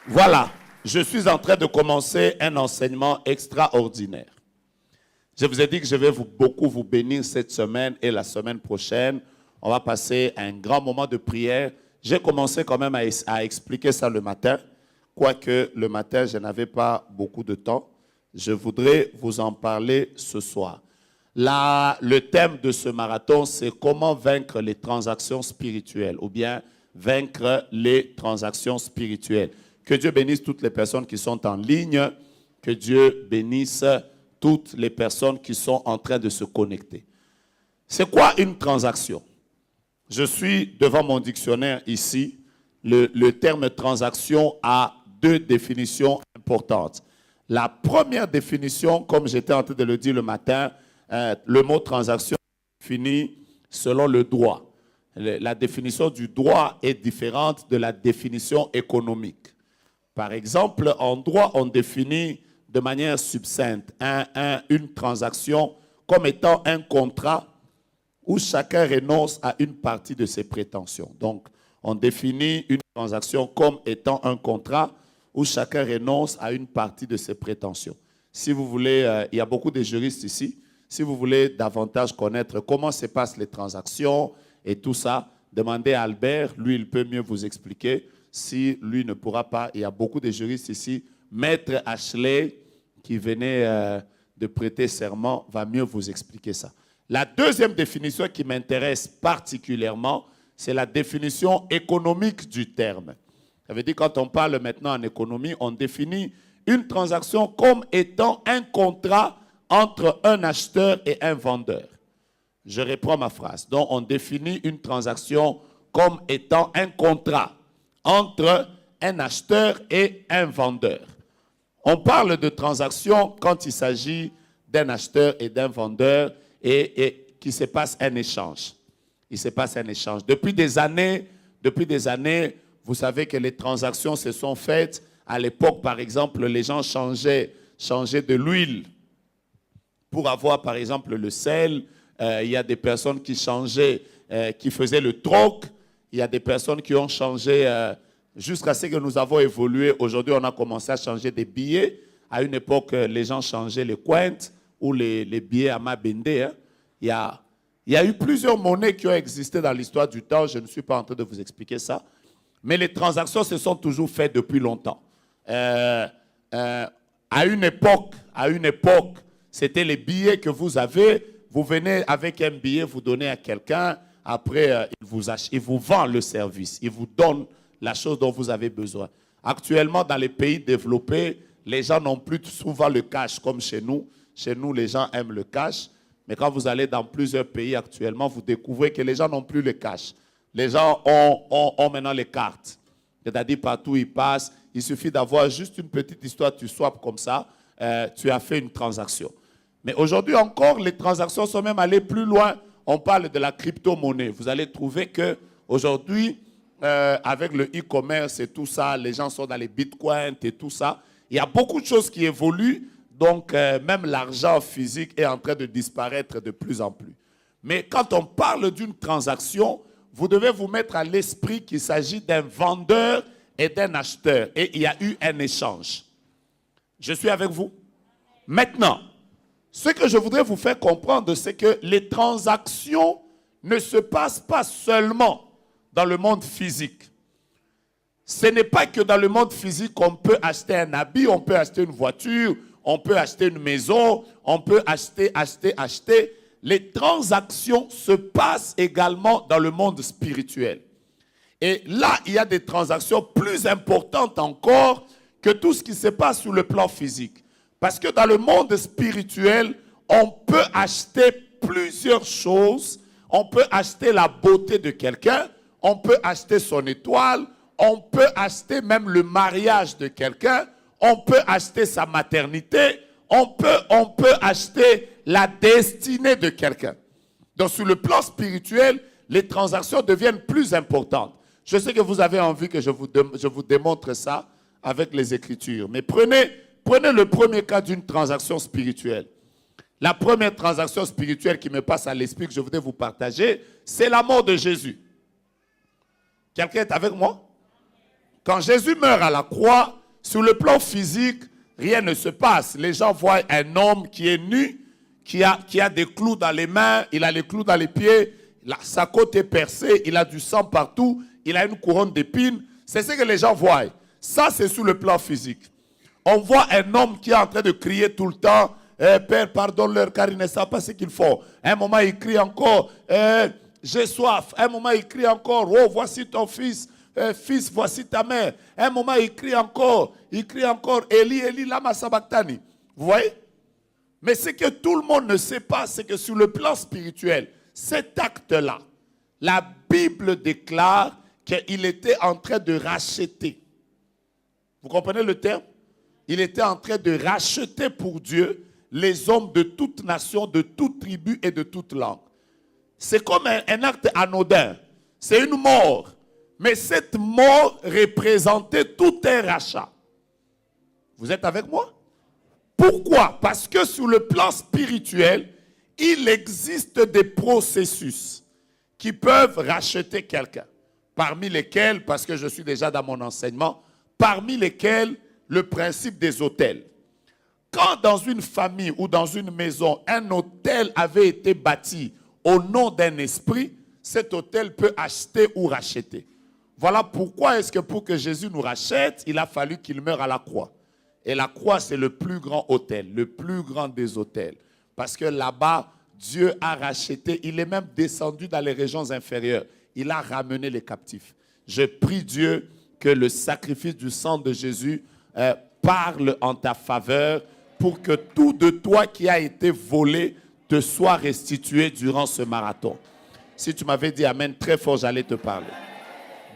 Voilà, je suis en train de commencer un enseignement extraordinaire. Je vous ai dit que je vais beaucoup vous bénir cette semaine et la semaine prochaine. On va passer un grand moment de prière. J'ai commencé quand même à expliquer ça le matin, quoique le matin, je n'avais pas beaucoup de temps. Je voudrais vous en parler ce soir. Le thème de ce marathon, c'est comment vaincre les transactions spirituelles ou bien vaincre les transactions spirituelles. Que Dieu bénisse toutes les personnes qui sont en ligne. Que Dieu bénisse toutes les personnes qui sont en train de se connecter. C'est quoi une transaction? Je suis devant mon dictionnaire ici. Le terme transaction a deux définitions importantes. La première définition, comme j'étais en train de le dire le matin, le mot transaction définit selon le droit. La définition du droit est différente de la définition économique. Par exemple, en droit, on définit de manière succincte une transaction comme étant un contrat où chacun renonce à une partie de ses prétentions. Donc, on définit une transaction comme étant un contrat où chacun renonce à une partie de ses prétentions. Si vous voulez, il y a beaucoup de juristes ici, si vous voulez davantage connaître comment se passent les transactions et tout ça, demandez à Albert, lui, il peut mieux vous expliquer. Si lui ne pourra pas, il y a beaucoup de juristes ici. Maître Ashley, qui venait de prêter serment, va mieux vous expliquer ça. La deuxième définition qui m'intéresse particulièrement, c'est la définition économique du terme. Ça veut dire quand on parle maintenant en économie, on définit une transaction comme étant un contrat entre un acheteur et un vendeur. Je reprends ma phrase. Donc, on définit une transaction comme étant un contrat entre un acheteur et un vendeur. On parle de transaction quand il s'agit d'un acheteur et d'un vendeur et qu'il se passe un échange. Il se passe un échange. Depuis des années, vous savez que les transactions se sont faites. À l'époque, par exemple, les gens changeaient de l'huile pour avoir, par exemple, le sel. Il y a des personnes qui changeaient, qui faisaient le troc. Il y a des personnes qui ont changé jusqu'à ce que nous avons évolué. Aujourd'hui, on a commencé à changer des billets. À une époque, les gens changeaient les quintes ou les billets à Mabende. Hein. Il y a eu plusieurs monnaies qui ont existé dans l'histoire du temps. Je ne suis pas en train de vous expliquer ça. Mais les transactions se sont toujours faites depuis longtemps. À une époque, c'était les billets que vous avez. Vous venez avec un billet, vous donnez à quelqu'un. Après, il vous vend le service. Il vous donne la chose dont vous avez besoin. Actuellement, dans les pays développés, les gens n'ont plus souvent le cash comme chez nous. Chez nous, les gens aiment le cash. Mais quand vous allez dans plusieurs pays actuellement, vous découvrez que les gens n'ont plus le cash. Les gens ont maintenant les cartes. C'est-à-dire, partout où ils passent, il suffit d'avoir juste une petite histoire, tu swaps comme ça, tu as fait une transaction. Mais aujourd'hui encore, les transactions sont même allées plus loin. On parle de la crypto-monnaie. Vous allez trouver qu'aujourd'hui, avec le e-commerce et tout ça, les gens sont dans les bitcoins et tout ça. Il y a beaucoup de choses qui évoluent. Donc, même l'argent physique est en train de disparaître de plus en plus. Mais quand on parle d'une transaction, vous devez vous mettre à l'esprit qu'il s'agit d'un vendeur et d'un acheteur. Et il y a eu un échange. Je suis avec vous? Maintenant, ce que je voudrais vous faire comprendre, c'est que les transactions ne se passent pas seulement dans le monde physique. Ce n'est pas que dans le monde physique qu'on peut acheter un habit, on peut acheter une voiture, on peut acheter une maison, on peut acheter. Les transactions se passent également dans le monde spirituel. Et là, il y a des transactions plus importantes encore que tout ce qui se passe sur le plan physique. Parce que dans le monde spirituel, on peut acheter plusieurs choses. On peut acheter la beauté de quelqu'un, on peut acheter son étoile, on peut acheter même le mariage de quelqu'un, on peut acheter sa maternité, on peut acheter la destinée de quelqu'un. Donc sur le plan spirituel, les transactions deviennent plus importantes. Je sais que vous avez envie que je vous démontre ça avec les Écritures. Mais prenez le premier cas d'une transaction spirituelle. La première transaction spirituelle qui me passe à l'esprit que je voudrais vous partager, c'est la mort de Jésus. Quelqu'un est avec moi? Quand Jésus meurt à la croix, sur le plan physique, rien ne se passe. Les gens voient un homme qui est nu, qui a des clous dans les mains, il a les clous dans les pieds, sa côte est percée, il a du sang partout, il a une couronne d'épines. C'est ce que les gens voient. Ça, c'est sur le plan physique. On voit un homme qui est en train de crier tout le temps, Père, pardonne-leur car ils ne savent pas ce qu'ils font. Un moment, il crie encore, j'ai soif. Un moment, il crie encore, oh, voici ton fils. Fils, voici ta mère. Un moment, il crie encore, Eli, Eli, lama sabachthani. Vous voyez? Mais ce que tout le monde ne sait pas, c'est que sur le plan spirituel, cet acte-là, la Bible déclare qu'il était en train de racheter. Vous comprenez le terme? Il était en train de racheter pour Dieu les hommes de toute nation, de toute tribu et de toute langue. C'est comme un acte anodin. C'est une mort. Mais cette mort représentait tout un rachat. Vous êtes avec moi? Pourquoi? Parce que sur le plan spirituel, il existe des processus qui peuvent racheter quelqu'un. Parmi lesquels, parce que je suis déjà dans mon enseignement, parmi lesquels le principe des autels. Quand dans une famille ou dans une maison, un autel avait été bâti au nom d'un esprit, cet autel peut acheter ou racheter. Voilà pourquoi est-ce que pour que Jésus nous rachète, il a fallu qu'il meure à la croix. Et la croix, c'est le plus grand autel, le plus grand des autels. Parce que là-bas, Dieu a racheté, il est même descendu dans les régions inférieures. Il a ramené les captifs. Je prie Dieu que le sacrifice du sang de Jésus parle en ta faveur pour que tout de toi qui a été volé te soit restitué durant ce marathon. Si tu m'avais dit Amen très fort, j'allais te parler.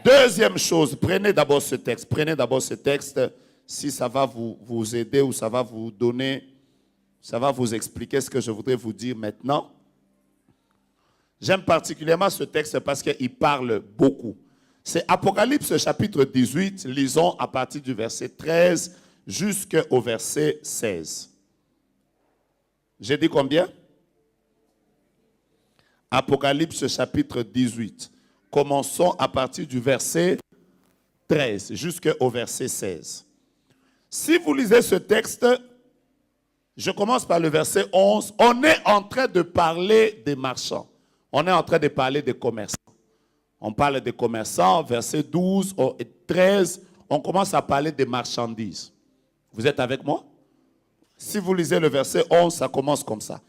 Deuxième chose, prenez d'abord ce texte. Prenez d'abord ce texte si ça va vous aider ou ça va vous donner, ça va vous expliquer ce que je voudrais vous dire maintenant. J'aime particulièrement ce texte parce qu'il parle beaucoup. C'est Apocalypse chapitre 18, lisons à partir du verset 13 jusqu'au verset 16. J'ai dit combien? Apocalypse chapitre 18. Commençons à partir du verset 13 jusqu'au verset 16. Si vous lisez ce texte, je commence par le verset 11. On est en train de parler des marchands. On est en train de parler des commerçants. On parle des commerçants, verset 12 et 13. On commence à parler des marchandises. Vous êtes avec moi? Si vous lisez le verset 11, ça commence comme ça.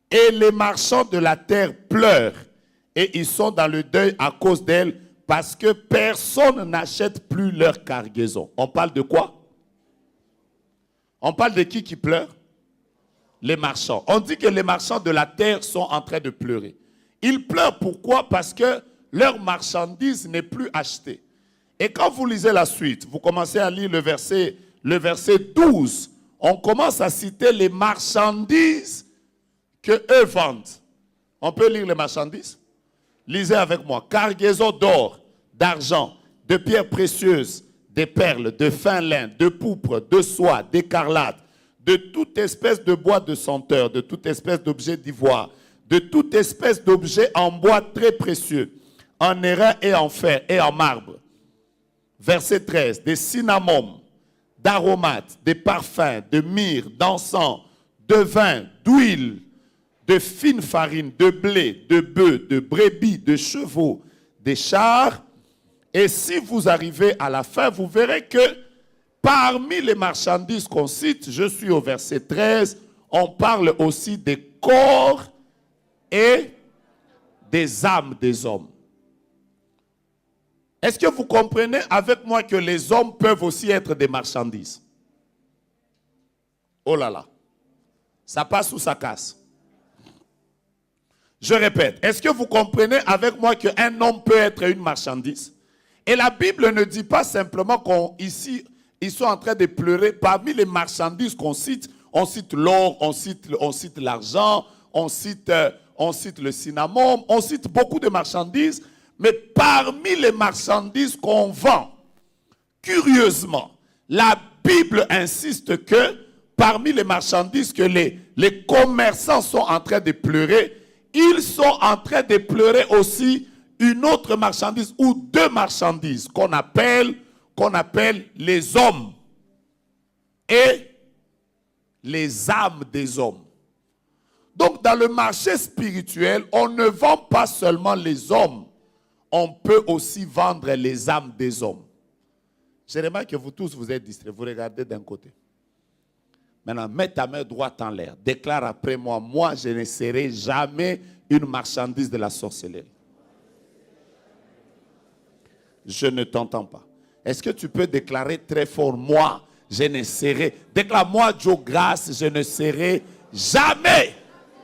Et les marchands de la terre pleurent. Et ils sont dans le deuil à cause d'elle parce que personne n'achète plus leur cargaison. On parle de quoi? On parle de qui pleure? Les marchands. On dit que les marchands de la terre sont en train de pleurer. Ils pleurent pourquoi? Parce que leur marchandise n'est plus achetée. Et quand vous lisez la suite, vous commencez à lire le verset 12, on commence à citer les marchandises que eux vendent. On peut lire les marchandises? Lisez avec moi. Cargaison d'or, d'argent, de pierres précieuses, des perles, de fin lin, de pourpre, de soie, d'écarlate, de toute espèce de bois de senteur, de toute espèce d'objet d'ivoire, de toute espèce d'objet en bois très précieux, en airain et en fer et en marbre. Verset 13. Des cinnamons, d'aromates, des parfums, de myrrhe, d'encens, de vin, d'huile, de fine farine, de blé, de bœufs, de brebis, de chevaux, des chars. Et si vous arrivez à la fin, vous verrez que parmi les marchandises qu'on cite, je suis au verset 13, on parle aussi des corps et des âmes des hommes. Est-ce que vous comprenez avec moi que les hommes peuvent aussi être des marchandises? Oh là là, ça passe ou ça casse? Je répète, est-ce que vous comprenez avec moi qu'un homme peut être une marchandise? Et la Bible ne dit pas simplement qu'ici, ils sont en train de pleurer. Parmi les marchandises qu'on cite, on cite l'or, on cite l'argent, on cite le cinnamon, on cite beaucoup de marchandises. Mais parmi les marchandises qu'on vend, curieusement, la Bible insiste que parmi les marchandises que les commerçants sont en train de pleurer, ils sont en train de pleurer aussi une autre marchandise ou deux marchandises qu'on appelle qu'on appelle les hommes et les âmes des hommes. Donc, dans le marché spirituel, on ne vend pas seulement les hommes, on peut aussi vendre les âmes des hommes. Je remarque que vous tous, vous êtes distraits, vous regardez d'un côté. Maintenant, mets ta main droite en l'air, déclare après moi, moi je ne serai jamais une marchandise de la sorcellerie. Je ne t'entends pas. Est-ce que tu peux déclarer très fort, moi je ne serai, déclare-moi Joe Grace, je ne serai jamais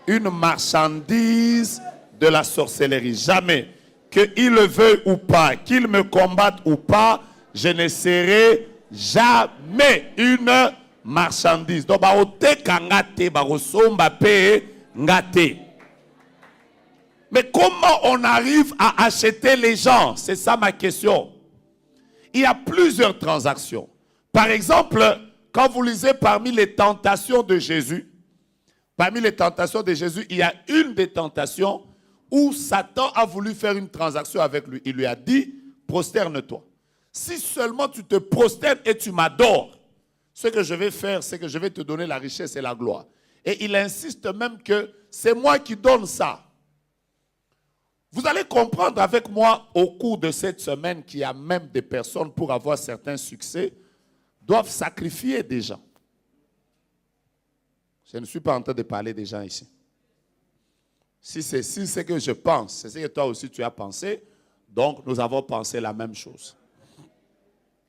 une marchandise de la sorcellerie. Jamais. Qu'il le veuille ou pas, qu'il me combatte ou pas, je ne serai jamais une marchandise. Donc, mais comment on arrive à acheter les gens? C'est ça ma question. Il y a plusieurs transactions. Par exemple, quand vous lisez parmi les tentations de Jésus, il y a une des tentations où Satan a voulu faire une transaction avec lui. Il lui a dit, prosterne-toi. Si seulement tu te prosternes et tu m'adores, ce que je vais faire, c'est que je vais te donner la richesse et la gloire. Et il insiste même que c'est moi qui donne ça. Vous allez comprendre avec moi au cours de cette semaine qu'il y a même des personnes, pour avoir certains succès, doivent sacrifier des gens. Je ne suis pas en train de parler des gens ici. Si c'est ce que je pense, c'est ce que toi aussi tu as pensé, donc nous avons pensé la même chose.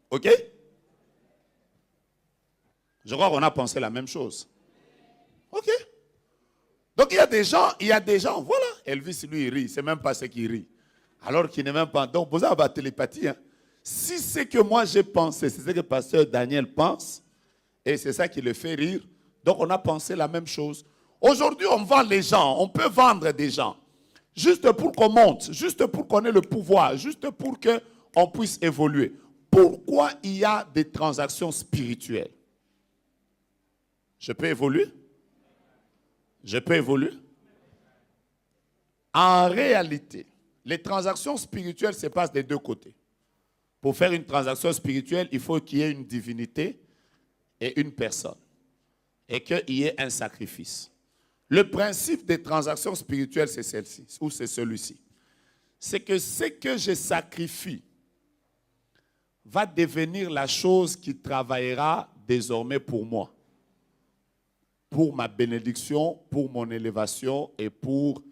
OK? Je crois qu'on a pensé la même chose. OK? Donc il y a des gens, voilà, Elvis lui il rit, c'est même pas ce qu'il rit. Alors qu'il n'est même pas, donc vous avez la télépathie. Hein? Si c'est que moi j'ai pensé, c'est ce que pasteur Daniel pense, et c'est ça qui le fait rire, donc on a pensé la même chose. Aujourd'hui on vend les gens, on peut vendre des gens, juste pour qu'on monte, juste pour qu'on ait le pouvoir, juste pour qu'on puisse évoluer. Pourquoi il y a des transactions spirituelles? Je peux évoluer? Je peux évoluer? En réalité, les transactions spirituelles se passent des deux côtés. Pour faire une transaction spirituelle, il faut qu'il y ait une divinité et une personne. Et qu'il y ait un sacrifice. Le principe des transactions spirituelles, c'est celle-ci, ou c'est celui-ci. C'est que ce que je sacrifie va devenir la chose qui travaillera désormais pour moi. Pour ma bénédiction, pour mon élévation et pour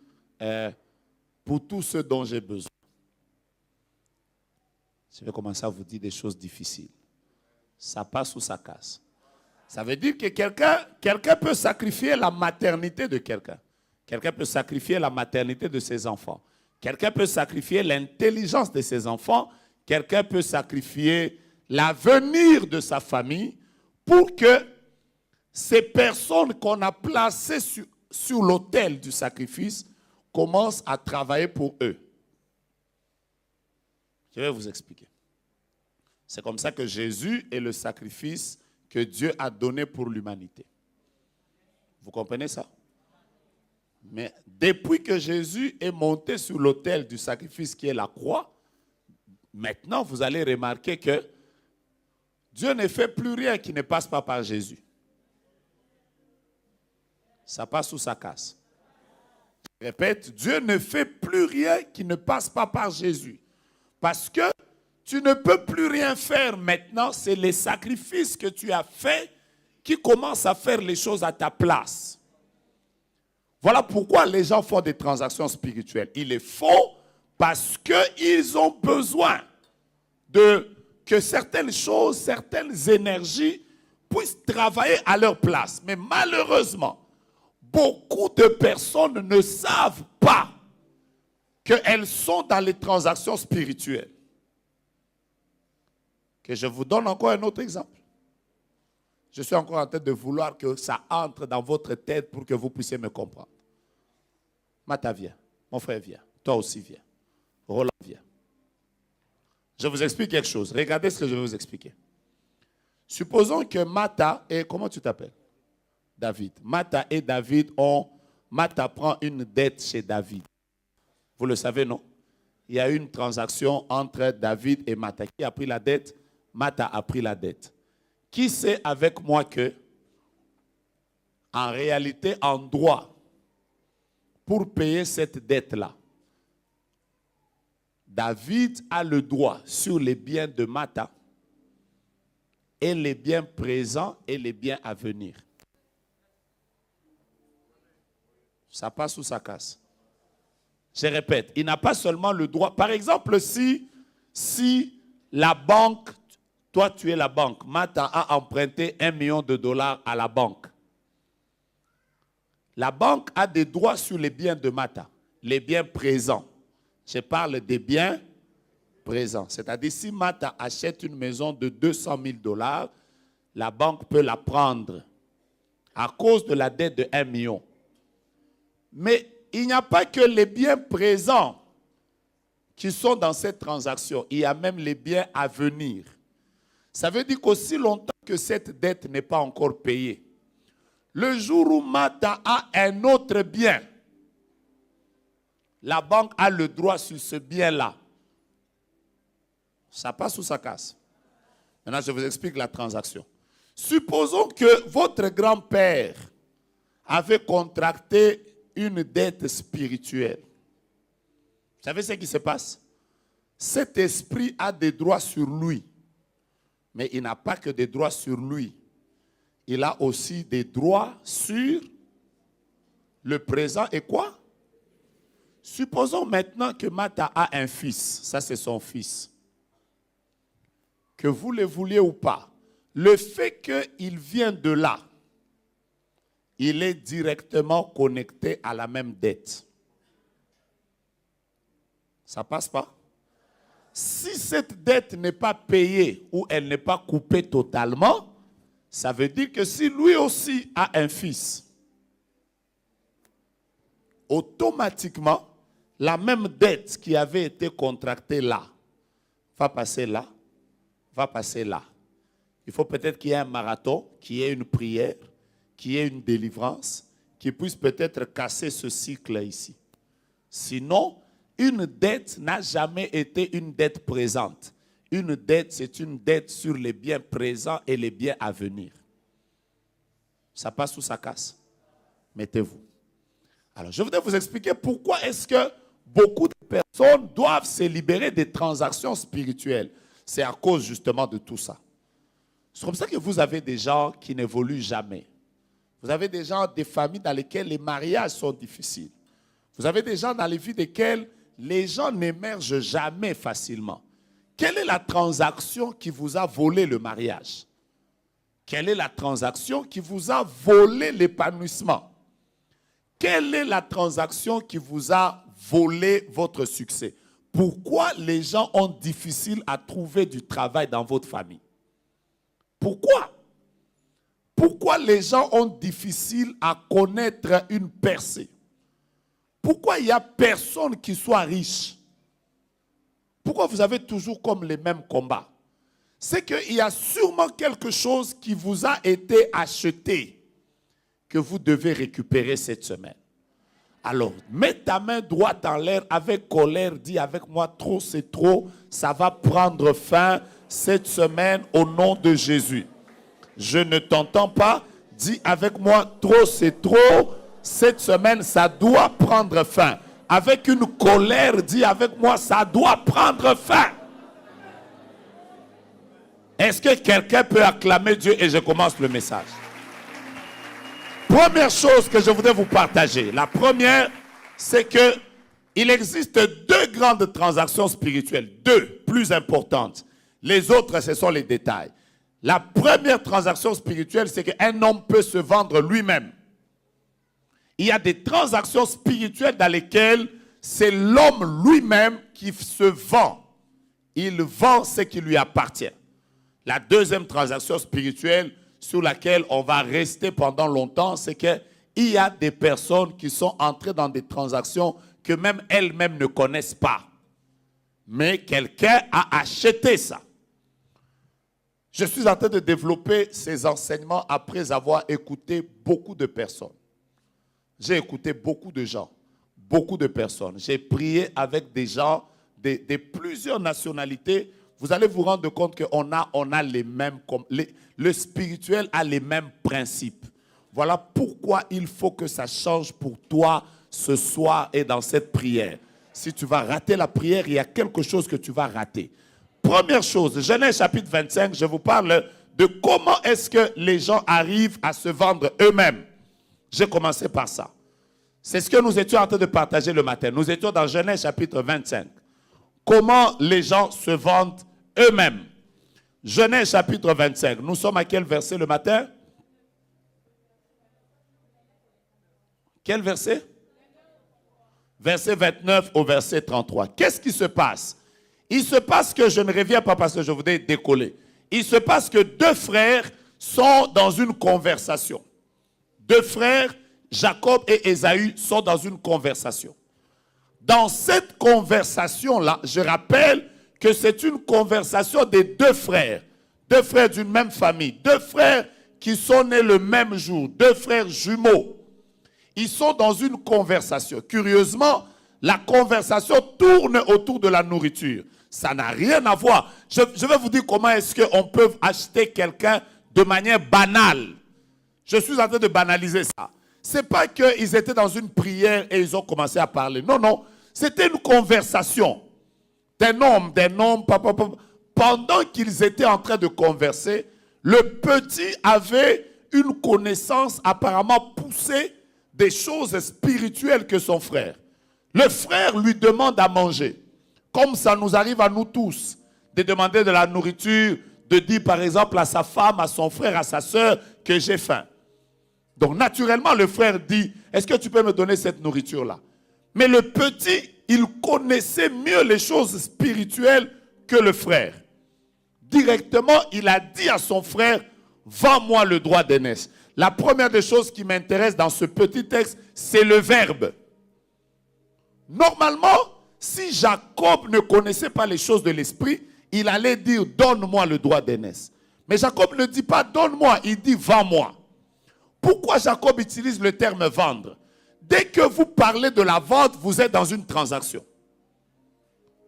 tout ce dont j'ai besoin. Je vais commencer à vous dire des choses difficiles. Ça passe ou ça casse. Ça veut dire que quelqu'un peut sacrifier la maternité de quelqu'un. Quelqu'un peut sacrifier la maternité de ses enfants. Quelqu'un peut sacrifier l'intelligence de ses enfants. Quelqu'un peut sacrifier l'avenir de sa famille pour que ces personnes qu'on a placées sur l'autel du sacrifice commencent à travailler pour eux. Je vais vous expliquer. C'est comme ça que Jésus est le sacrifice que Dieu a donné pour l'humanité. Vous comprenez ça? Mais depuis que Jésus est monté sur l'autel du sacrifice qui est la croix, maintenant vous allez remarquer que Dieu ne fait plus rien qui ne passe pas par Jésus. Ça passe ou ça casse? Je répète, Dieu ne fait plus rien qui ne passe pas par Jésus. Parce que tu ne peux plus rien faire maintenant, c'est les sacrifices que tu as faits qui commencent à faire les choses à ta place. Voilà pourquoi les gens font des transactions spirituelles. Ils les font parce qu'ils ont besoin que certaines choses, certaines énergies puissent travailler à leur place. Mais malheureusement, beaucoup de personnes ne savent pas qu'elles sont dans les transactions spirituelles. Que je vous donne encore un autre exemple. Je suis encore en train de vouloir que ça entre dans votre tête pour que vous puissiez me comprendre. Mata, viens. Mon frère, viens. Toi aussi, viens. Roland, viens. Je vous explique quelque chose. Regardez ce que je vais vous expliquer. Supposons que Mata et... Comment tu t'appelles? David. Mata et David ont... Mata prend une dette chez David. Vous le savez, non? Il y a eu une transaction entre David et Mata. Qui a pris la dette? Martha a pris la dette. Qui sait avec moi que, en réalité, en droit, pour payer cette dette-là, David a le droit sur les biens de Martha et les biens présents et les biens à venir. Ça passe ou ça casse? Je répète, il n'a pas seulement le droit. Par exemple, si la banque, toi tu es la banque, Martha a emprunté $1 million à la banque. La banque a des droits sur les biens de Martha, les biens présents. Je parle des biens présents. C'est-à-dire, si Martha achète une maison de $200 000, la banque peut la prendre à cause de la dette de 1 million. Mais il n'y a pas que les biens présents qui sont dans cette transaction. Il y a même les biens à venir. Ça veut dire qu'aussi longtemps que cette dette n'est pas encore payée, le jour où Martha a un autre bien, la banque a le droit sur ce bien-là. Ça passe ou ça casse? Maintenant, je vous explique la transaction. Supposons que votre grand-père avait contracté une dette spirituelle. Vous savez ce qui se passe? Cet esprit a des droits sur lui. Mais il n'a pas que des droits sur lui. Il a aussi des droits sur le présent et quoi? Supposons maintenant que Martha a un fils. Ça, c'est son fils. Que vous le vouliez ou pas, le fait qu'il vient de là, il est directement connecté à la même dette. Ça passe pas? Si cette dette n'est pas payée ou elle n'est pas coupée totalement, ça veut dire que si lui aussi a un fils, automatiquement, la même dette qui avait été contractée là, va passer là, va passer là. Il faut peut-être qu'il y ait un marathon, qu'il y ait une prière, qu'il y ait une délivrance, qui puisse peut-être casser ce cycle ici. Sinon, une dette n'a jamais été une dette présente. Une dette, c'est une dette sur les biens présents et les biens à venir. Ça passe ou ça casse? Mettez-vous. Alors, je voudrais vous expliquer pourquoi est-ce que beaucoup de personnes doivent se libérer des transactions spirituelles. C'est à cause justement de tout ça. C'est comme ça que vous avez des gens qui n'évoluent jamais. Vous avez des gens, des familles dans lesquelles les mariages sont difficiles. Vous avez des gens dans les vies desquelles les gens n'émergent jamais facilement. Quelle est la transaction qui vous a volé le mariage? Quelle est la transaction qui vous a volé l'épanouissement? Quelle est la transaction qui vous a volé votre succès? Pourquoi les gens ont difficile à trouver du travail dans votre famille? Pourquoi? Pourquoi les gens ont difficile à connaître une percée? Pourquoi il n'y a personne qui soit riche? Pourquoi vous avez toujours comme les mêmes combats? C'est qu'il y a sûrement quelque chose qui vous a été acheté que vous devez récupérer cette semaine. Alors, mets ta main droite en l'air avec colère, dis avec moi, trop c'est trop, ça va prendre fin cette semaine au nom de Jésus. Je ne t'entends pas, dis avec moi, trop c'est trop, cette semaine ça doit prendre fin. Avec une colère, dis avec moi, ça doit prendre fin. Est-ce que quelqu'un peut acclamer Dieu et je commence le message? Première chose que je voudrais vous partager. La première, c'est que il existe deux grandes transactions spirituelles, deux plus importantes. Les autres, ce sont les détails. La première transaction spirituelle, c'est qu'un homme peut se vendre lui-même. Il y a des transactions spirituelles dans lesquelles c'est l'homme lui-même qui se vend. Il vend ce qui lui appartient. La deuxième transaction spirituelle sur laquelle on va rester pendant longtemps, c'est qu'il y a des personnes qui sont entrées dans des transactions que même elles-mêmes ne connaissent pas. Mais quelqu'un a acheté ça. Je suis en train de développer ces enseignements après avoir écouté beaucoup de personnes. J'ai écouté beaucoup de gens, beaucoup de personnes. J'ai prié avec des gens de plusieurs nationalités. vous allez vous rendre compte qu'on a les mêmes, le spirituel a les mêmes principes. Voilà pourquoi il faut que ça change pour toi ce soir et dans cette prière. Si tu vas rater la prière, il y a quelque chose que tu vas rater. Première chose, Genèse chapitre 25, je vous parle de comment est-ce que les gens arrivent à se vendre eux-mêmes. J'ai commencé par ça. C'est ce que nous étions en train de partager le matin. Nous étions dans Genèse chapitre 25. Comment les gens se vendent eux-mêmes. Genèse chapitre 25. Nous sommes à quel verset le matin? Quel verset? Verset 29 au verset 33. Qu'est-ce qui se passe? Il se passe que, je ne reviens pas parce que je voudrais décoller. Il se passe que deux frères sont dans une conversation. Deux frères, Jacob et Ésaü, sont dans une conversation. Dans cette conversation-là, je rappelle que c'est une conversation des deux frères d'une même famille, deux frères qui sont nés le même jour, deux frères jumeaux. Ils sont dans une conversation. Curieusement, la conversation tourne autour de la nourriture. Ça n'a rien à voir. Je vais vous dire comment est-ce qu'on peut acheter quelqu'un de manière banale. Je suis en train de banaliser ça. Ce n'est pas qu'ils étaient dans une prière et ils ont commencé à parler. Non, non. C'était une conversation d'un homme, papa. Pendant qu'ils étaient en train de converser, le petit avait une connaissance apparemment poussée des choses spirituelles que son frère. Le frère lui demande à manger. Comme ça nous arrive à nous tous, de demander de la nourriture, de dire par exemple à sa femme, à son frère, à sa soeur que j'ai faim. Donc naturellement le frère dit, est-ce que tu peux me donner cette nourriture-là? Mais le petit, il connaissait mieux les choses spirituelles que le frère. Directement, il a dit à son frère, vends-moi le droit d'aînesse. La première des choses qui m'intéresse dans ce petit texte, c'est le verbe. Normalement, si Jacob ne connaissait pas les choses de l'esprit, il allait dire, donne-moi le droit d'aînesse. Mais Jacob ne dit pas, donne-moi, il dit, vends-moi. Pourquoi Jacob utilise le terme vendre? Dès que vous parlez de la vente, vous êtes dans une transaction.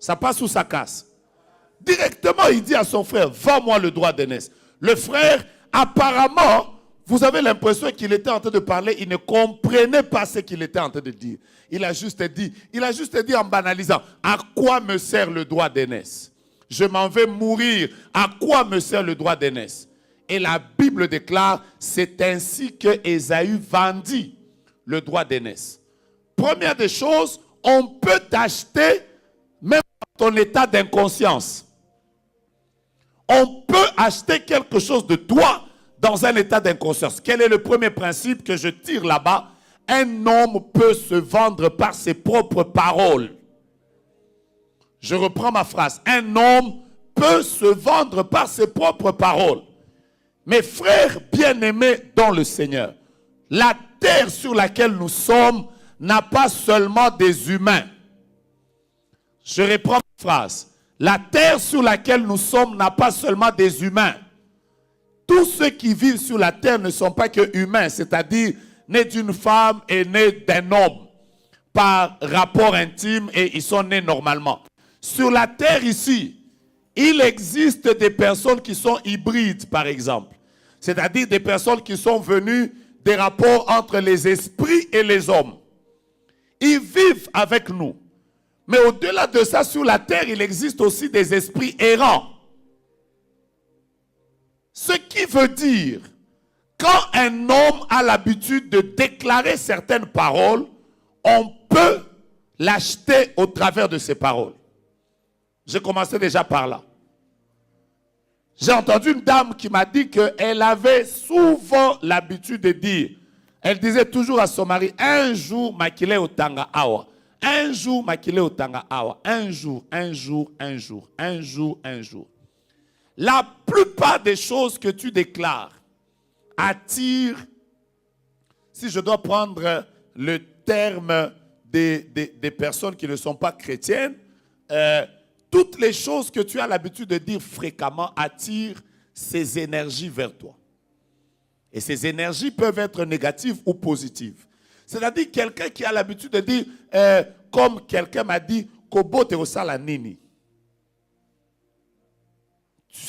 Ça passe ou ça casse? Directement, il dit à son frère, vends-moi le droit d'aînesse. Le frère, apparemment, vous avez l'impression qu'il était en train de parler, il ne comprenait pas ce qu'il était en train de dire. Il a juste dit en banalisant, à quoi me sert le droit d'aînesse? Je m'en vais mourir, à quoi me sert le droit d'aînesse? Et la Bible déclare, c'est ainsi que Ésaü vendit le droit d'aînesse. Première des choses, on peut t'acheter même dans ton état d'inconscience. On peut acheter quelque chose de toi dans un état d'inconscience. Quel est le premier principe que je tire là-bas? Un homme peut se vendre par ses propres paroles. Je reprends ma phrase. Un homme peut se vendre par ses propres paroles. Mes frères bien-aimés dans le Seigneur, la terre sur laquelle nous sommes n'a pas seulement des humains. Je reprends ma phrase. La terre sur laquelle nous sommes n'a pas seulement des humains. Tous ceux qui vivent sur la terre ne sont pas que humains, c'est-à-dire nés d'une femme et nés d'un homme par rapport intime et ils sont nés normalement. Sur la terre ici, il existe des personnes qui sont hybrides, par exemple. C'est-à-dire des personnes qui sont venues des rapports entre les esprits et les hommes. Ils vivent avec nous. Mais au-delà de ça, sur la terre, il existe aussi des esprits errants. Ce qui veut dire, quand un homme a l'habitude de déclarer certaines paroles, on peut l'acheter au travers de ces paroles. J'ai commencé déjà par là. J'ai entendu une dame qui m'a dit qu'elle avait souvent l'habitude de dire, elle disait toujours à son mari, un jour, makile otanga awa. Un jour, makile otanga awa. Un jour, un jour, un jour, un jour, un jour. La plupart des choses que tu déclares attirent, si je dois prendre le terme des personnes qui ne sont pas chrétiennes, toutes les choses que tu as l'habitude de dire fréquemment attirent ces énergies vers toi. Et ces énergies peuvent être négatives ou positives. C'est-à-dire quelqu'un qui a l'habitude de dire, comme quelqu'un m'a dit, Kobo te osala nini.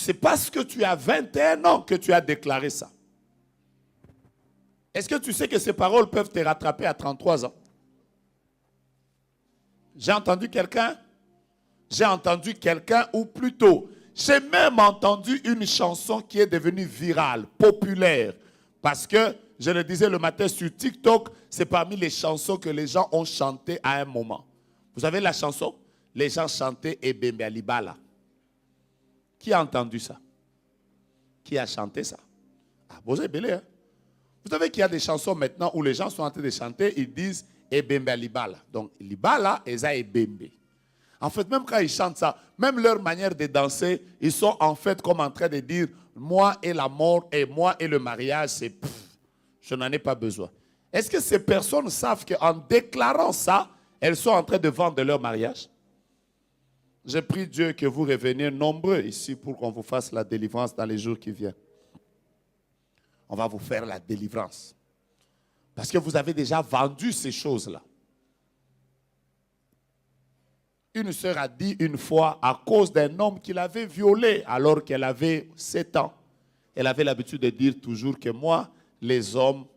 c'est parce que tu as 21 ans que tu as déclaré ça. Est-ce que tu sais que ces paroles peuvent te rattraper à 33 ans? J'ai entendu quelqu'un ou plutôt, j'ai même entendu une chanson qui est devenue virale, populaire. Parce que, je le disais le matin sur TikTok, c'est parmi les chansons que les gens ont chantées à un moment. Vous savez la chanson? Les gens chantaient Ebembe Alibala. Qui a entendu ça? Qui a chanté ça? Ah, vous avez belé, hein? Vous savez qu'il y a des chansons maintenant où les gens sont en train de chanter, ils disent Ebembe Alibala. Donc, Libala et ça Ebembe. En fait, même quand ils chantent ça, même leur manière de danser, ils sont en fait comme en train de dire moi et la mort et moi et le mariage, c'est je n'en ai pas besoin. Est-ce que ces personnes savent qu'en déclarant ça, elles sont en train de vendre leur mariage? Je prie Dieu que vous reveniez nombreux ici pour qu'on vous fasse la délivrance dans les jours qui viennent. On va vous faire la délivrance. Parce que vous avez déjà vendu ces choses-là. Une sœur a dit une fois, à cause d'un homme qui l'avait violée alors qu'elle avait 7 ans, elle avait l'habitude de dire toujours que moi, les hommes,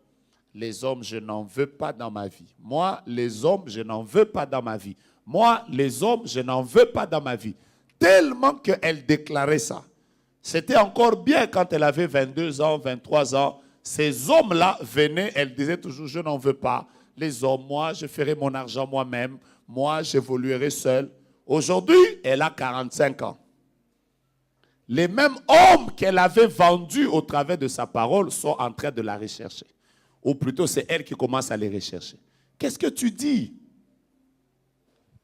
je n'en veux pas dans ma vie. Moi, les hommes, je n'en veux pas dans ma vie. Moi, les hommes, je n'en veux pas dans ma vie. Tellement qu'elle déclarait ça. C'était encore bien quand elle avait 22 ans, 23 ans. Ces hommes-là venaient, elle disait toujours, je n'en veux pas. Les hommes, moi, je ferai mon argent moi-même. Moi, j'évoluerai seul. Aujourd'hui, elle a 45 ans. Les mêmes hommes qu'elle avait vendus au travers de sa parole sont en train de la rechercher. Ou plutôt, c'est elle qui commence à les rechercher. Qu'est-ce que tu dis?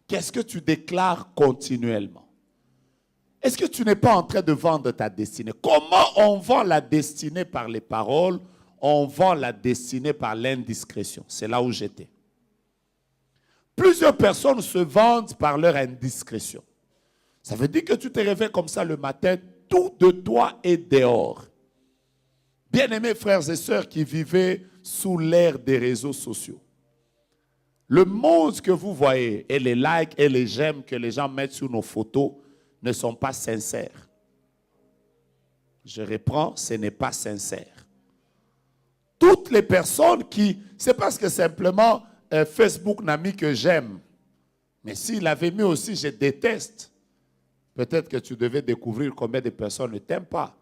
Qu'est-ce que tu déclares continuellement? Est-ce que tu n'es pas en train de vendre ta destinée? Comment on vend la destinée par les paroles? On vend la destinée par l'indiscrétion. C'est là où j'étais. Plusieurs personnes se vendent par leur indiscrétion. Ça veut dire que tu te réveilles comme ça le matin, tout de toi est dehors. Bien-aimés frères et sœurs qui vivaient sous l'ère des réseaux sociaux, le monde que vous voyez et les likes et les j'aime que les gens mettent sur nos photos ne sont pas sincères. Je reprends, ce n'est pas sincère. Toutes les personnes qui, c'est parce que simplement Facebook n'a mis que j'aime. Mais s'il avait mis aussi je déteste, peut-être que tu devais découvrir combien de personnes ne t'aiment pas.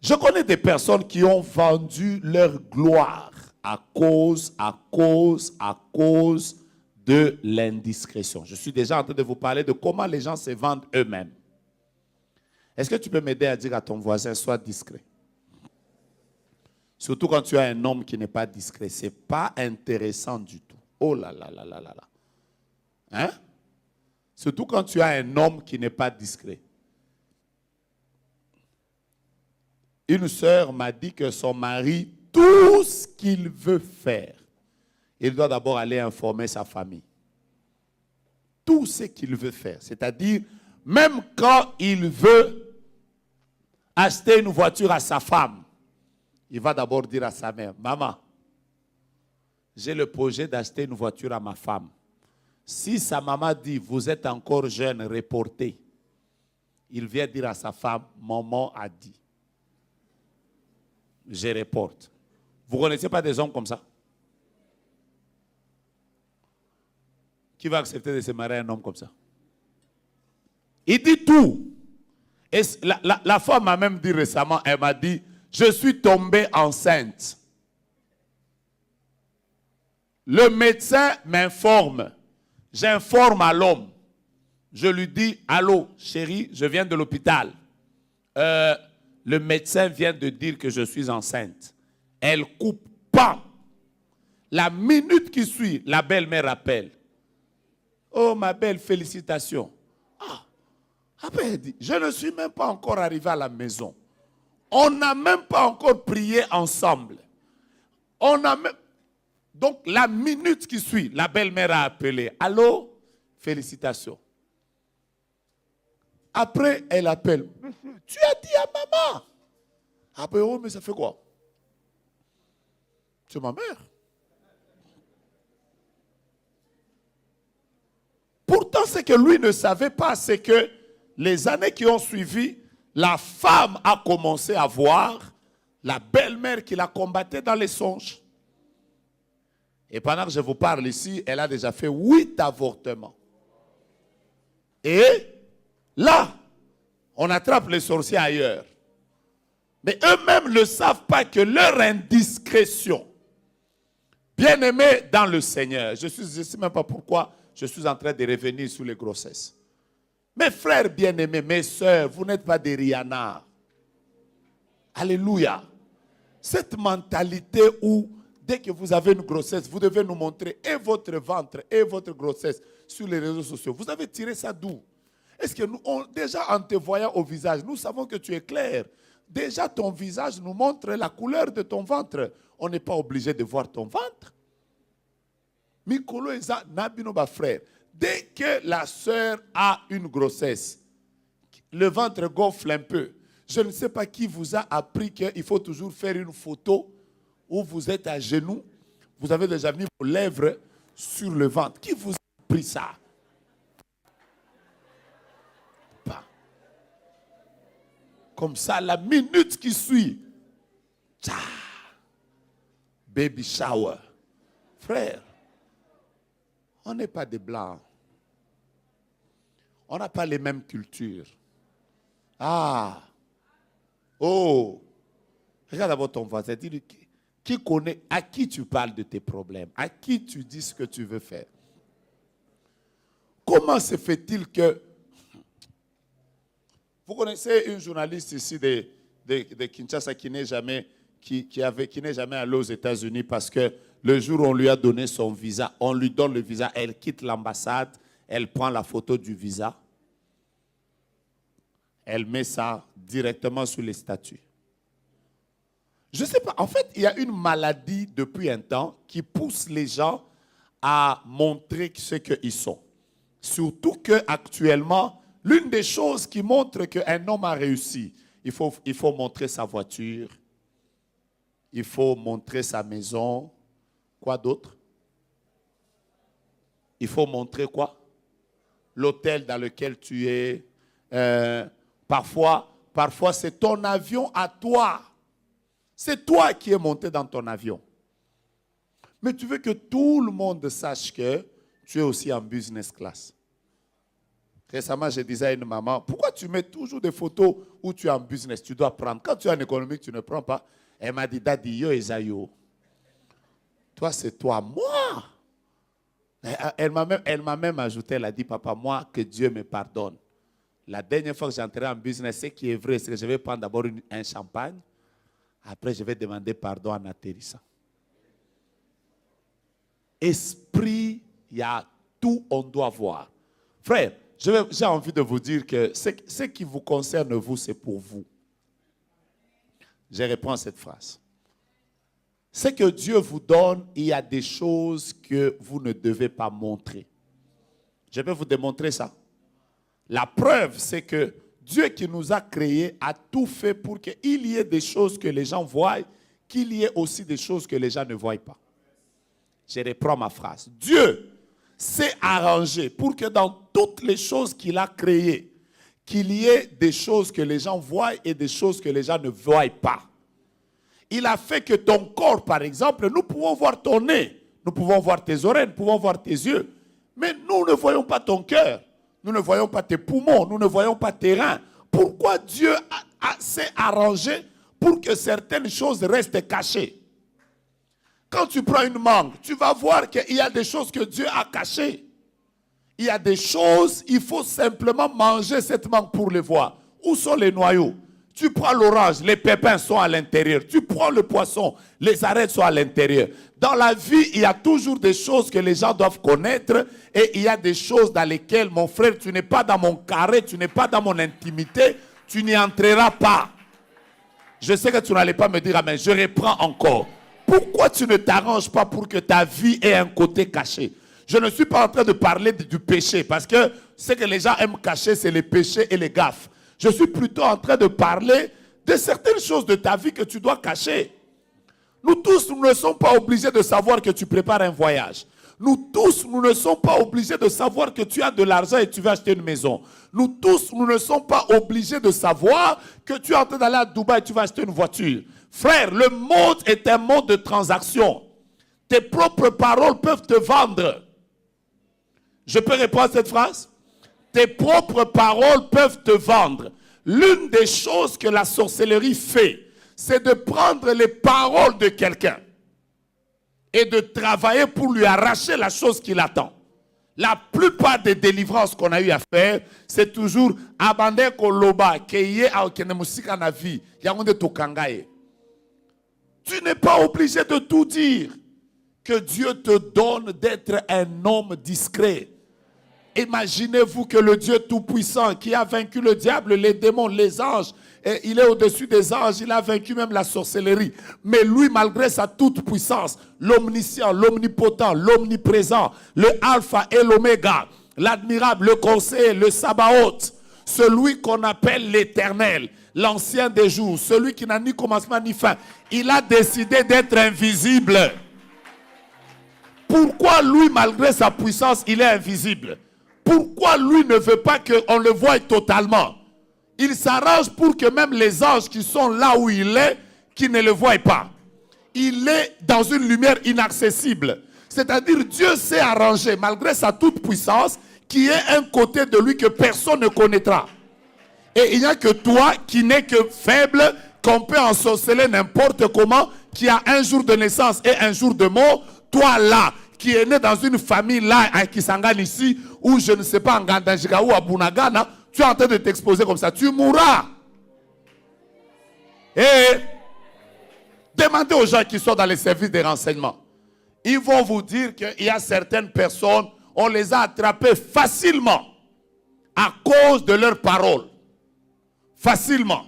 Je connais des personnes qui ont vendu leur gloire à cause de l'indiscrétion. Je suis déjà en train de vous parler de comment les gens se vendent eux-mêmes. Est-ce que tu peux m'aider à dire à ton voisin, sois discret? Surtout quand tu as un homme qui n'est pas discret. Ce n'est pas intéressant du tout. Oh là là là là là là. Hein? Surtout quand tu as un homme qui n'est pas discret. Une sœur m'a dit que son mari, tout ce qu'il veut faire, il doit d'abord aller informer sa famille. Tout ce qu'il veut faire. C'est-à-dire, même quand il veut acheter une voiture à sa femme, il va d'abord dire à sa mère, maman, j'ai le projet d'acheter une voiture à ma femme. Si sa maman dit, vous êtes encore jeune, reportez, il vient dire à sa femme, maman a dit. Je reporte. Vous ne connaissez pas des hommes comme ça? Qui va accepter de se marier à un homme comme ça? Il dit tout. Et la femme m'a même dit récemment, elle m'a dit, je suis tombée enceinte. Le médecin m'informe. J'informe à l'homme. Je lui dis, allô, chérie, je viens de l'hôpital. Le médecin vient de dire que je suis enceinte. Elle coupe pas. La minute qui suit, la belle-mère appelle. Oh, ma belle, félicitations. Après, elle dit, je ne suis même pas encore arrivé à la maison. On n'a même pas encore prié ensemble. Donc, la minute qui suit, la belle-mère a appelé. Allô? Félicitations. Après, elle appelle. Tu as dit à maman. Après, oh, mais ça fait quoi? C'est ma mère. Pourtant, ce que lui ne savait pas, c'est que les années qui ont suivi, la femme a commencé à voir la belle-mère qui la combattait dans les songes. Et pendant que je vous parle ici, elle a déjà fait 8 avortements. Et là, on attrape les sorciers ailleurs. Mais eux-mêmes ne savent pas que leur indiscrétion, bien-aimés dans le Seigneur, je ne sais même pas pourquoi je suis en train de revenir sur les grossesses. Mes frères bien-aimés, mes sœurs, vous n'êtes pas des Rihanna. Alléluia. Cette mentalité où, dès que vous avez une grossesse, vous devez nous montrer et votre ventre et votre grossesse sur les réseaux sociaux. Vous avez tiré ça d'où? Est-ce que nous, déjà en te voyant au visage, nous savons que tu es clair. Déjà ton visage nous montre la couleur de ton ventre. On n'est pas obligé de voir ton ventre. Mikolo eza nabinoba frère. Dès que la sœur a une grossesse, le ventre gonfle un peu. Je ne sais pas qui vous a appris qu'il faut toujours faire une photo où vous êtes à genoux. Vous avez déjà mis vos lèvres sur le ventre. Qui vous a appris ça? Pas. Comme ça, la minute qui suit, tcha, baby shower. Frère, on n'est pas des blancs. On n'a pas les mêmes cultures. Ah. Oh. Regarde d'abord ton voisin. Dis-lui qui connaît, à qui tu parles de tes problèmes, à qui tu dis ce que tu veux faire. Comment se fait-il que... Vous connaissez une journaliste ici de Kinshasa qui n'est jamais, qui n'est jamais allée aux États-Unis parce que le jour où on lui a donné son visa, on lui donne le visa, elle quitte l'ambassade, elle prend la photo du visa, elle met ça directement sur les statuts. Je ne sais pas, en fait, il y a une maladie depuis un temps qui pousse les gens à montrer ce qu'ils sont. Surtout qu'actuellement, l'une des choses qui montre qu'un homme a réussi, il faut montrer sa voiture, il faut montrer sa maison. Quoi d'autre? Il faut montrer quoi? L'hôtel dans lequel tu es. Parfois c'est ton avion à toi. C'est toi qui es monté dans ton avion. Mais tu veux que tout le monde sache que tu es aussi en business class. Récemment, je disais à une maman, pourquoi tu mets toujours des photos où tu es en business? Tu dois prendre. Quand tu es en économique, tu ne prends pas. Elle m'a dit, Daddy, yo esayo. Toi, c'est toi. Moi. Elle m'a même ajouté, elle a dit, papa, moi, que Dieu me pardonne. La dernière fois que j'entrais en business, ce qui est vrai, c'est que je vais prendre d'abord un champagne. Après, je vais demander pardon en atterrissant. Esprit, il y a tout, on doit voir. Frère, j'ai envie de vous dire que ce qui vous concerne, vous, c'est pour vous. Je reprends cette phrase. Ce que Dieu vous donne, il y a des choses que vous ne devez pas montrer. Je vais vous démontrer ça. La preuve, c'est que Dieu qui nous a créés a tout fait pour qu'il y ait des choses que les gens voient, qu'il y ait aussi des choses que les gens ne voient pas. Je reprends ma phrase. Dieu s'est arrangé pour que dans toutes les choses qu'il a créées, qu'il y ait des choses que les gens voient et des choses que les gens ne voient pas. Il a fait que ton corps, par exemple, nous pouvons voir ton nez, nous pouvons voir tes oreilles, nous pouvons voir tes yeux, mais nous ne voyons pas ton cœur. Nous ne voyons pas tes poumons, nous ne voyons pas tes reins. Pourquoi Dieu s'est arrangé pour que certaines choses restent cachées? Quand tu prends une mangue, tu vas voir qu'il y a des choses que Dieu a cachées. Il y a des choses, il faut simplement manger cette mangue pour les voir. Où sont les noyaux? Tu prends l'orange, les pépins sont à l'intérieur. Tu prends le poisson, les arêtes sont à l'intérieur. Dans la vie, il y a toujours des choses que les gens doivent connaître et il y a des choses dans lesquelles, mon frère, tu n'es pas dans mon carré, tu n'es pas dans mon intimité, tu n'y entreras pas. Je sais que tu n'allais pas me dire, ah, mais je reprends encore. Pourquoi tu ne t'arranges pas pour que ta vie ait un côté caché? Je ne suis pas en train de parler du péché parce que ce que les gens aiment cacher, c'est les péchés et les gaffes. Je suis plutôt en train de parler de certaines choses de ta vie que tu dois cacher. Nous tous, nous ne sommes pas obligés de savoir que tu prépares un voyage. Nous tous, nous ne sommes pas obligés de savoir que tu as de l'argent et tu vas acheter une maison. Nous tous, nous ne sommes pas obligés de savoir que tu es en train d'aller à Dubaï et tu vas acheter une voiture. Frère, le monde est un monde de transactions. Tes propres paroles peuvent te vendre. Je peux répondre à cette phrase? Tes propres paroles peuvent te vendre. L'une des choses que la sorcellerie fait, c'est de prendre les paroles de quelqu'un et de travailler pour lui arracher la chose qu'il attend. La plupart des délivrances qu'on a eu à faire, c'est toujours abandé koloba keye aokene musika na vie yangonde tokangaye. Tu n'es pas obligé de tout dire. Que Dieu te donne d'être un homme discret. Imaginez-vous que le Dieu Tout-Puissant qui a vaincu le diable, les démons, les anges, et il est au-dessus des anges, il a vaincu même la sorcellerie. Mais lui, malgré sa toute-puissance, l'omniscient, l'omnipotent, l'omniprésent, le alpha et l'oméga, l'admirable, le conseiller, le Sabaoth, celui qu'on appelle l'éternel, l'ancien des jours, celui qui n'a ni commencement ni fin, il a décidé d'être invisible. Pourquoi lui, malgré sa puissance, il est invisible? Pourquoi lui ne veut pas qu'on le voie totalement? Il s'arrange pour que même les anges qui sont là où il est, qui ne le voient pas. Il est dans une lumière inaccessible. C'est-à-dire Dieu s'est arrangé, malgré sa toute puissance, qui est un côté de lui que personne ne connaîtra. Et il n'y a que toi qui n'es que faible, qu'on peut ensorceler n'importe comment, qui a un jour de naissance et un jour de mort. Toi là, qui est né dans une famille là à Kisangani ici, ou je ne sais pas, en Gandanjiga ou à Bunagana, tu es en train de t'exposer comme ça, tu mourras. Et demandez aux gens qui sont dans les services de renseignement. Ils vont vous dire qu'il y a certaines personnes, on les a attrapées facilement à cause de leurs paroles. Facilement.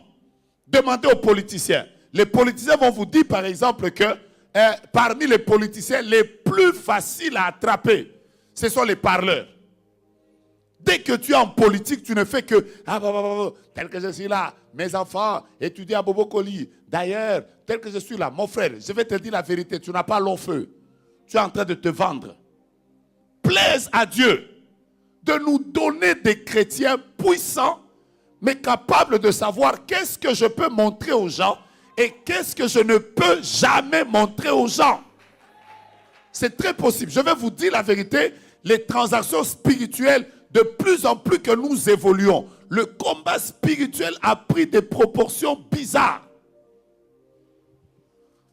Demandez aux politiciens. Les politiciens vont vous dire par exemple que parmi les politiciens les plus faciles à attraper, ce sont les parleurs. Dès que tu es en politique, tu ne fais que tel que je suis là, mes enfants étudient à Bobokoli. D'ailleurs, tel que je suis là, mon frère, je vais te dire la vérité, tu n'as pas long feu. Tu es en train de te vendre. Plaise à Dieu de nous donner des chrétiens puissants, mais capables de savoir qu'est-ce que je peux montrer aux gens et qu'est-ce que je ne peux jamais montrer aux gens. C'est très possible. Je vais vous dire la vérité, les transactions spirituelles, de plus en plus que nous évoluons, le combat spirituel a pris des proportions bizarres.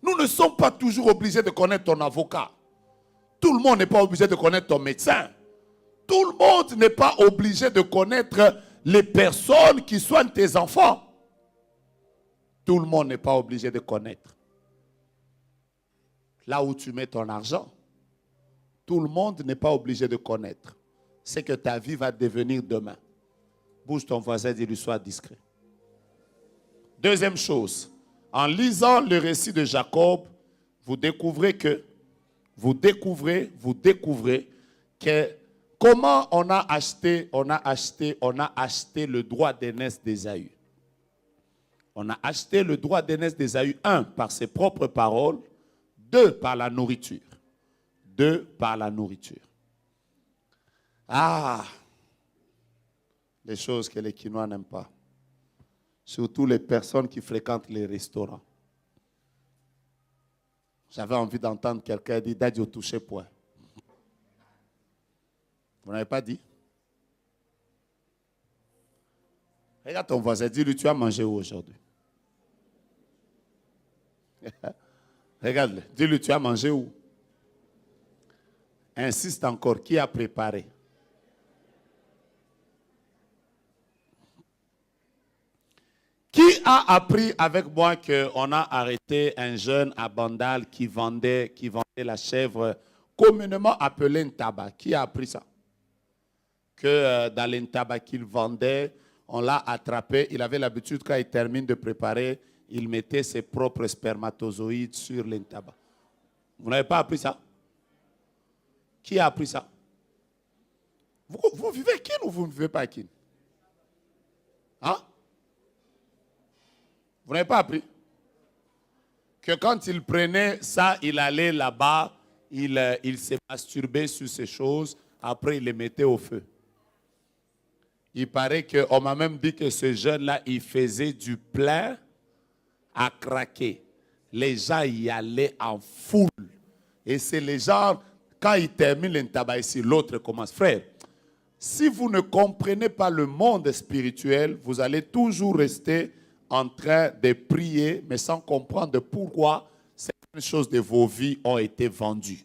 Nous ne sommes pas toujours obligés de connaître ton avocat. Tout le monde n'est pas obligé de connaître ton médecin. Tout le monde n'est pas obligé de connaître les personnes qui soignent tes enfants. Tout le monde n'est pas obligé de connaître là où tu mets ton argent. Tout le monde n'est pas obligé de connaître. C'est que ta vie va devenir demain. Bouge ton voisin et dis-lui, sois discret. Deuxième chose, en lisant le récit de Jacob, vous découvrez que comment on a acheté le droit d'aînesse d'Ésaü. On a acheté le droit d'aînesse d'Ésaü, 1, par ses propres paroles, 2, par la nourriture. 2, par la nourriture. Ah, les choses que les Quinois n'aiment pas. Surtout les personnes qui fréquentent les restaurants. J'avais envie d'entendre quelqu'un dire Daddy au toucher point. Vous n'avez pas dit? Regarde ton voisin, dis-lui, tu as mangé où aujourd'hui? Regarde-le, dis-lui, tu as mangé où? Insiste encore, qui a préparé? Qui a appris avec moi qu'on a arrêté un jeune à Bandal qui vendait la chèvre communément appelée ntaba? Qui a appris ça? Que dans l'intaba qu'il vendait, on l'a attrapé. Il avait l'habitude, quand il termine de préparer, il mettait ses propres spermatozoïdes sur l'intaba. Vous n'avez pas appris ça? Qui a appris ça? Vous vivez Kin ou vous ne vivez pas Kin? Hein? Vous n'avez pas appris? Que quand il prenait ça, il allait là-bas, il s'est masturbé sur ces choses, après il les mettait au feu. Il paraît qu'on m'a même dit que ce jeune-là, il faisait du plein à craquer. Les gens y allaient en foule. Et c'est les gens, quand ils terminent le tabac ici, l'autre commence. Frère, si vous ne comprenez pas le monde spirituel, vous allez toujours rester en train de prier, mais sans comprendre pourquoi certaines choses de vos vies ont été vendues.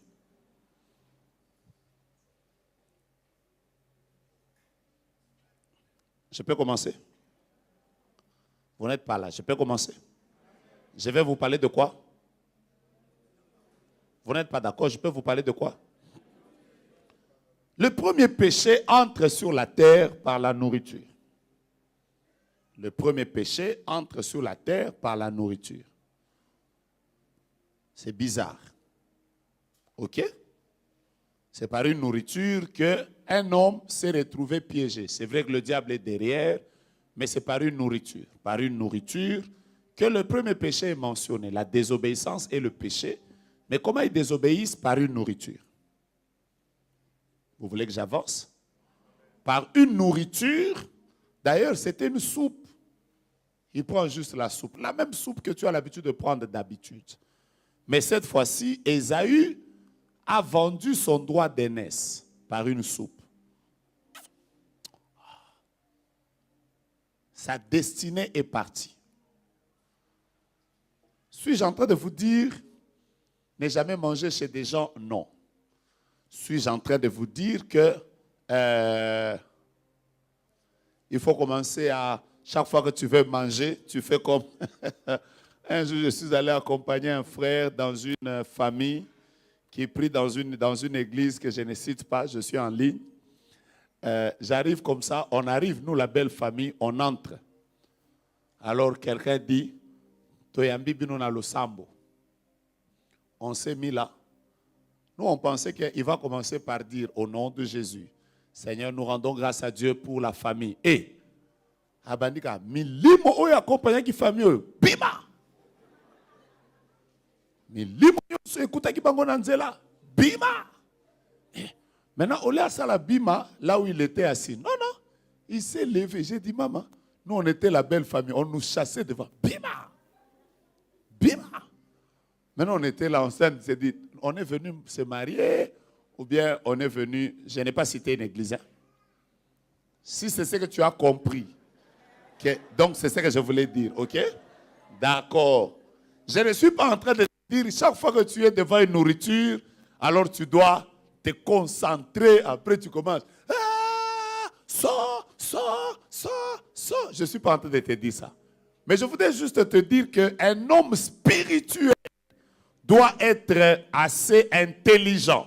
Je peux commencer? Vous n'êtes pas là, je peux commencer? Je vais vous parler de quoi? Vous n'êtes pas d'accord, je peux vous parler de quoi? Le premier péché entre sur la terre par la nourriture. Le premier péché entre sur la terre par la nourriture. C'est bizarre. OK? C'est par une nourriture qu'un homme s'est retrouvé piégé. C'est vrai que le diable est derrière, mais c'est par une nourriture. Par une nourriture que le premier péché est mentionné. La désobéissance est le péché. Mais comment ils désobéissent? Par une nourriture. Vous voulez que j'avance? Par une nourriture. D'ailleurs, c'était une soupe. Il prend juste la soupe. La même soupe que tu as l'habitude de prendre d'habitude. Mais cette fois-ci, Ésaü a vendu son droit d'aînesse par une soupe. Sa destinée est partie. Suis-je en train de vous dire, ne jamais manger chez des gens? Non. Suis-je en train de vous dire que il faut commencer à, chaque fois que tu veux manger, tu fais comme... Un jour, je suis allé accompagner un frère dans une famille qui prie dans une église que je ne cite pas, je suis en ligne. J'arrive comme ça, on arrive, nous, la belle famille, on entre. Alors, quelqu'un dit, Toyambi binona lo sambo. On s'est mis là. Nous, on pensait qu'il va commencer par dire, au nom de Jésus, Seigneur, nous rendons grâce à Dieu pour la famille. Et, abandika, milimo oyo accompagné qui famille, bima! Milimo oyo écoute qui bango nanzela, bima! Maintenant, au lieu de ça, la bima, là où il était assis, non, non, il s'est levé. J'ai dit, maman, nous, on était la belle famille, on nous chassait devant, bima! Bima! Maintenant, on était là, on s'est dit, on est venu se marier, ou bien on est venu, je n'ai pas cité une église. Hein? Si c'est ce que tu as compris, donc c'est ce que je voulais dire, ok? D'accord. Je ne suis pas en train de dire, chaque fois que tu es devant une nourriture, alors tu dois te concentrer, après tu commences. Ah, sors. Je ne suis pas en train de te dire ça. Mais je voudrais juste te dire qu'un homme spirituel doit être assez intelligent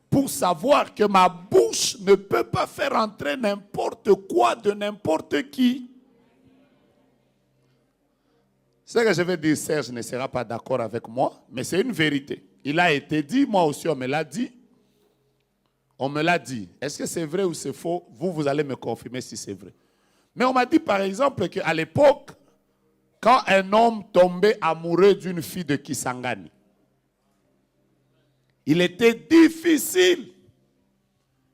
pour savoir que ma bouche ne peut pas faire entrer n'importe quoi de n'importe qui. Ce que je vais dire, Serge ne sera pas d'accord avec moi, mais c'est une vérité. Il a été dit, moi aussi on me l'a dit. On me l'a dit. Est-ce que c'est vrai ou c'est faux? Vous allez me confirmer si c'est vrai. Mais on m'a dit par exemple qu'à l'époque, quand un homme tombait amoureux d'une fille de Kisangani, il était difficile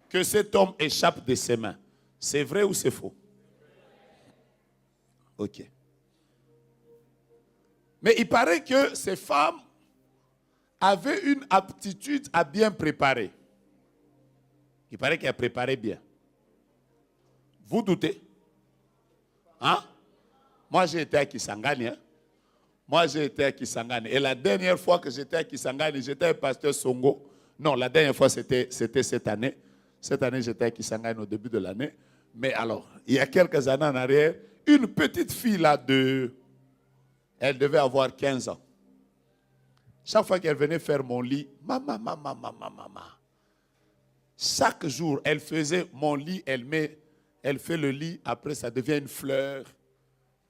que cet homme échappe de ses mains. C'est vrai ou c'est faux? Ok. Mais il paraît que ces femmes avaient une aptitude à bien préparer. Il paraît qu'elles préparaient bien. Vous doutez? Hein? Moi, j'ai été à Kisangani. Hein? Moi, j'ai été à Kisangani. Et la dernière fois que j'étais à Kisangani, j'étais avec pasteur Songo. Non, la dernière fois, c'était cette année. Cette année, j'étais à Kisangani au début de l'année. Mais alors, il y a quelques années en arrière, une petite fille là elle devait avoir 15 ans. Chaque fois qu'elle venait faire mon lit, maman. Chaque jour, elle faisait mon lit, elle fait le lit, après ça devient une fleur.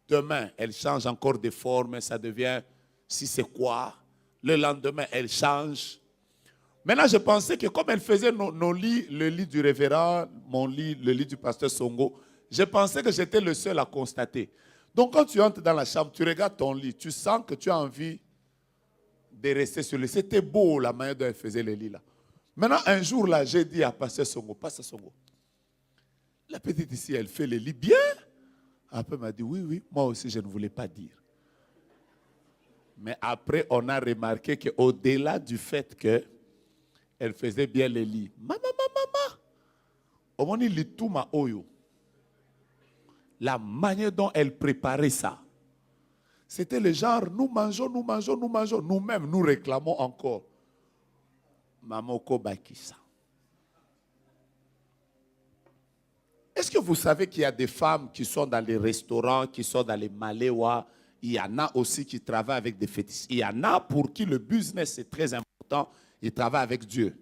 Demain, elle change encore de forme, ça devient si c'est quoi. Le lendemain, elle change. Maintenant, je pensais que comme elle faisait nos lits, le lit du révérend, mon lit, le lit du pasteur Songo, je pensais que j'étais le seul à constater. Donc, quand tu entres dans la chambre, tu regardes ton lit, tu sens que tu as envie de rester sur le lit. C'était beau la manière dont elle faisait le lit là. Maintenant, un jour là, j'ai dit à Pasteur Songo, Pasteur Songo, la petite ici, elle fait le lit bien. Après, elle m'a dit, oui, oui, moi aussi, je ne voulais pas dire. Mais après, on a remarqué qu'au-delà du fait qu'elle faisait bien le lit, maman, au moment où tout m'a oyo, la manière dont elle préparait ça, c'était le genre, nous mangeons, nous-mêmes, nous réclamons encore. Maman Kobakisa. Est-ce que vous savez qu'il y a des femmes qui sont dans les restaurants, qui sont dans les maléwa? Il y en a aussi qui travaillent avec des fétiches. Il y en a pour qui le business est très important. Ils travaillent avec Dieu.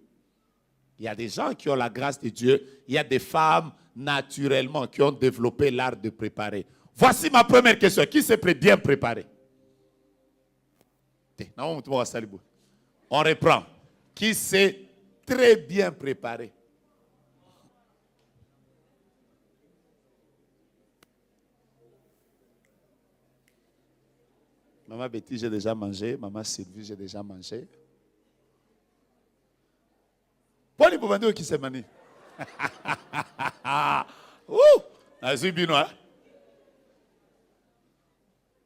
Il y a des gens qui ont la grâce de Dieu. Il y a des femmes, naturellement, qui ont développé l'art de préparer. Voici ma première question. Qui s'est bien préparé? On reprend. Qui s'est très bien préparé? Maman Betty, j'ai déjà mangé. Maman Sylvie, j'ai déjà mangé. Poli pour vendre qui s'est mani.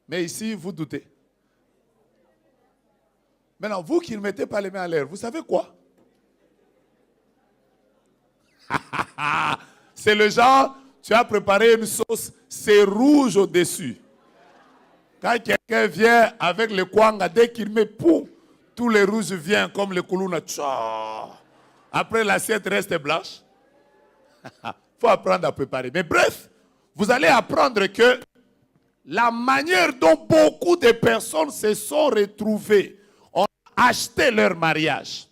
Mais ici, vous doutez. Maintenant, vous qui ne mettez pas les mains en l'air, vous savez quoi? C'est le genre, tu as préparé une sauce, c'est rouge au-dessus. Quand quelqu'un vient avec le kwanga, dès qu'il met poum, tous les rouges viennent comme le koulouna. Après, l'assiette reste blanche. Il faut apprendre à préparer. Mais bref, vous allez apprendre que la manière dont beaucoup de personnes se sont retrouvées, ont acheté leur mariage.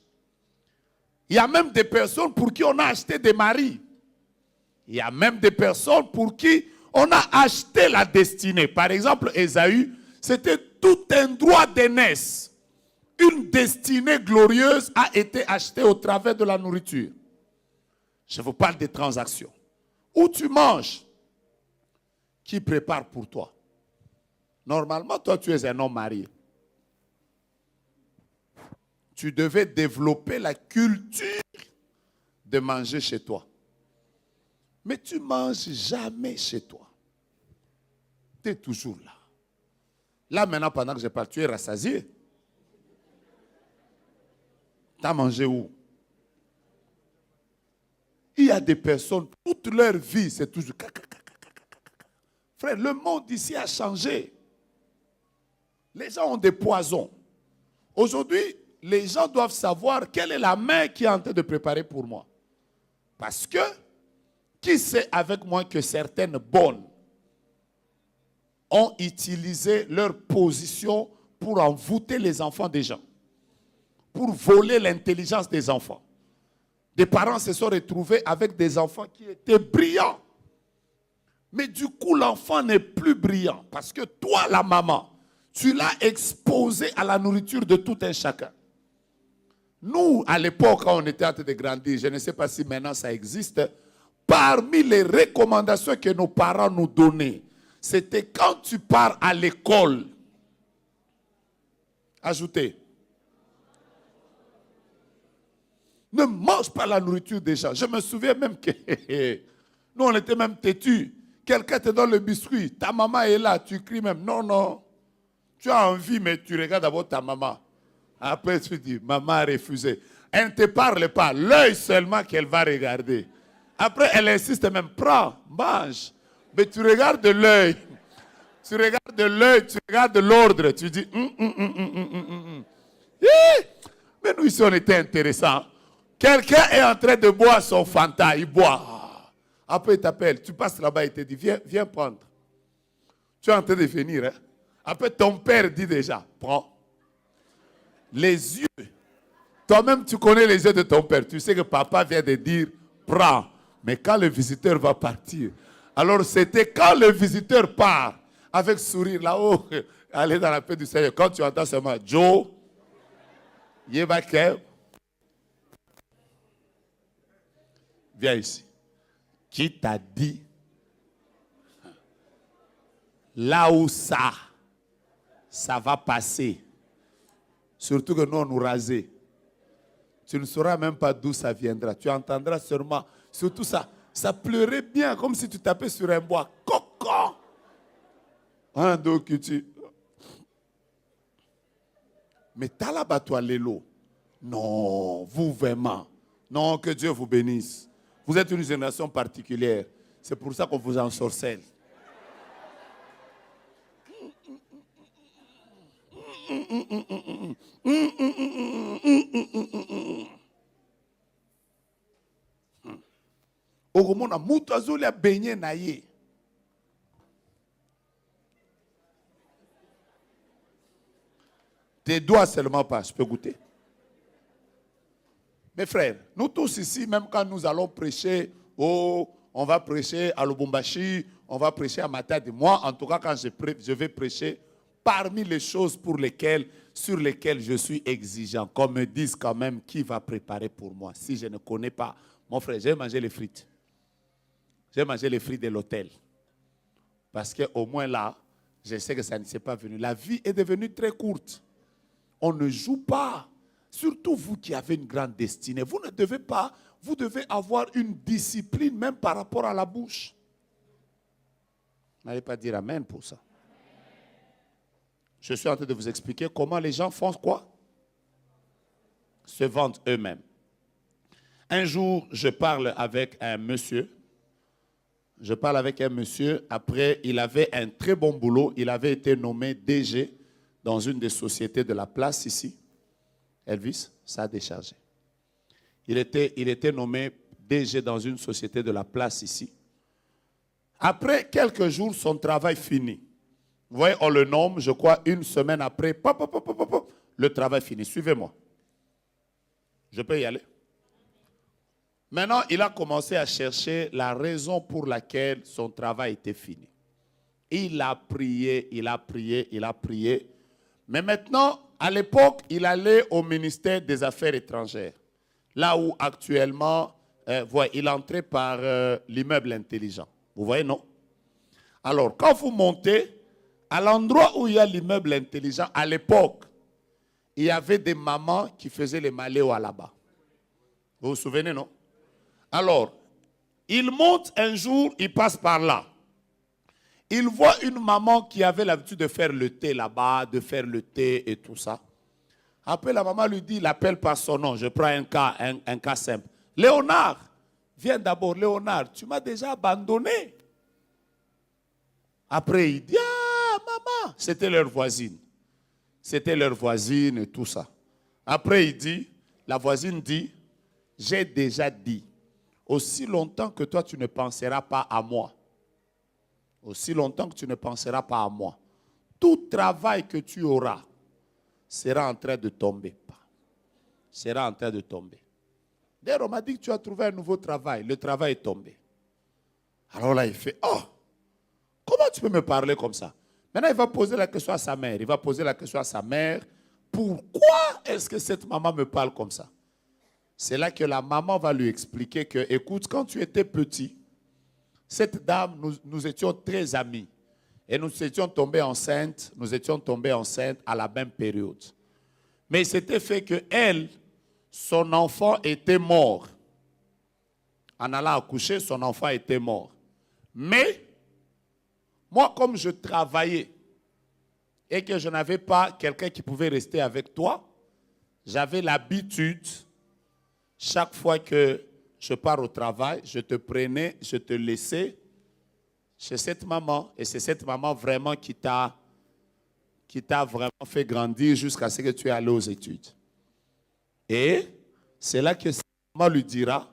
Il y a même des personnes pour qui on a acheté des maris. Il y a même des personnes pour qui on a acheté la destinée. Par exemple, Ésaü, c'était tout un droit d'aînesse. Une destinée glorieuse a été achetée au travers de la nourriture. Je vous parle des transactions. Où tu manges, qui prépare pour toi? Normalement, toi, tu es un homme marié. Tu devais développer la culture de manger chez toi. Mais tu ne manges jamais chez toi. Tu es toujours là. Là, maintenant, pendant que je parle, tu es rassasié. Tu as mangé où? Il y a des personnes, toute leur vie, c'est toujours... Frère, le monde ici a changé. Les gens ont des poisons. Aujourd'hui, les gens doivent savoir quelle est la main qui est en train de préparer pour moi. Parce que, qui sait avec moi que certaines bonnes ont utilisé leur position pour envoûter les enfants des gens, pour voler l'intelligence des enfants. Des parents se sont retrouvés avec des enfants qui étaient brillants. Mais du coup, l'enfant n'est plus brillant parce que toi, la maman, tu l'as exposé à la nourriture de tout un chacun. Nous, à l'époque, quand on était en train de grandir, je ne sais pas si maintenant ça existe, parmi les recommandations que nos parents nous donnaient, c'était quand tu pars à l'école, ajoutez, ne mange pas la nourriture des gens. Je me souviens même que nous, on était même têtus. Quelqu'un te donne le biscuit, ta maman est là, tu cries même, non, non. Tu as envie, mais tu regardes d'abord ta maman. Après, tu dis, maman a refusé. Elle ne te parle pas, l'œil seulement qu'elle va regarder. Après, elle insiste même, prends, mange. Mais tu regardes l'œil. Tu regardes l'œil, tu regardes l'ordre. Tu dis, Mais nous ici, on était intéressants. Quelqu'un est en train de boire son Fanta, il boit. Après, il t'appelle, tu passes là-bas, il te dit, viens prendre. Tu es en train de finir. Hein? Après, ton père dit déjà, prends. Les yeux. Toi-même, tu connais les yeux de ton père. Tu sais que papa vient de dire, prends. Mais quand le visiteur va partir, alors c'était quand le visiteur part, avec sourire là-haut, aller dans la paix du Seigneur. Quand tu entends seulement, Joe, Yébake, viens ici. Qui t'a dit, là où ça va passer, Surtout que nous, on nous rasait. Tu ne sauras même pas d'où ça viendra. Tu entendras seulement, surtout ça, ça pleurait bien, comme si tu tapais sur un bois. Coco! Hein, donc tu... Mais t'as là-bas, toi, l'élo. Non, vous vraiment. Non, que Dieu vous bénisse. Vous êtes une génération particulière. C'est pour ça qu'on vous ensorcelle. Okomona mutu azolia benye na ye. Tes doigts seulement pas, je peux goûter. Mes frères, nous tous ici, même quand nous allons prêcher, on va prêcher à Lubumbashi, on va prêcher à Matadi. Moi, en tout cas, quand je vais prêcher, parmi les choses sur lesquelles je suis exigeant, qu'on me dise quand même qui va préparer pour moi. Si je ne connais pas, mon frère, j'ai mangé les frites. J'ai mangé les frites de l'hôtel. Parce qu'au moins là, je sais que ça ne s'est pas venu. La vie est devenue très courte. On ne joue pas. Surtout vous qui avez une grande destinée. Vous ne devez pas, vous devez avoir une discipline même par rapport à la bouche. N'allez pas dire amen pour ça. Je suis en train de vous expliquer comment les gens font quoi? Se vendent eux-mêmes. Un jour, je parle avec un monsieur. Après, il avait un très bon boulot. Il avait été nommé DG dans une des sociétés de la place ici. Elvis, ça a déchargé. Il était nommé DG dans une société de la place ici. Après quelques jours, son travail fini. Vous voyez, on le nomme, je crois, une semaine après, le travail fini. Suivez-moi. Je peux y aller? Maintenant, il a commencé à chercher la raison pour laquelle son travail était fini. Il a prié. Mais maintenant, à l'époque, il allait au ministère des Affaires étrangères. Là où actuellement, il entrait par l'immeuble intelligent. Vous voyez, non? Alors, quand vous montez, à l'endroit où il y a l'immeuble intelligent, à l'époque, il y avait des mamans qui faisaient les maléos là-bas. Vous vous souvenez, non? Alors, il monte un jour, il passe par là. Il voit une maman qui avait l'habitude de faire le thé là-bas, de faire le thé et tout ça. Après, la maman lui dit, il appelle par son nom. Je prends un cas simple. Léonard, viens d'abord. Léonard, tu m'as déjà abandonné. Après, il dit, ah, maman. C'était leur voisine. C'était leur voisine et tout ça. Après, la voisine dit, j'ai déjà dit, aussi longtemps que toi, tu ne penseras pas à moi. Aussi longtemps que tu ne penseras pas à moi. Tout travail que tu auras sera en train de tomber. Sera en train de tomber. D'ailleurs, on m'a dit que tu as trouvé un nouveau travail. Le travail est tombé. Alors là, il fait, oh, comment tu peux me parler comme ça? Maintenant, il va poser la question à sa mère. Pourquoi est-ce que cette maman me parle comme ça? C'est là que la maman va lui expliquer que, écoute, quand tu étais petit, cette dame, nous étions très amis. Et nous étions tombés enceintes à la même période. Mais il s'était fait que elle, son enfant était mort. En allant accoucher, son enfant était mort. Mais, moi, comme je travaillais et que je n'avais pas quelqu'un qui pouvait rester avec toi, j'avais l'habitude, chaque fois que je pars au travail, je te prenais, je te laissais chez cette maman. Et c'est cette maman vraiment qui t'a vraiment fait grandir jusqu'à ce que tu es allé aux études. Et c'est là que cette maman lui dira,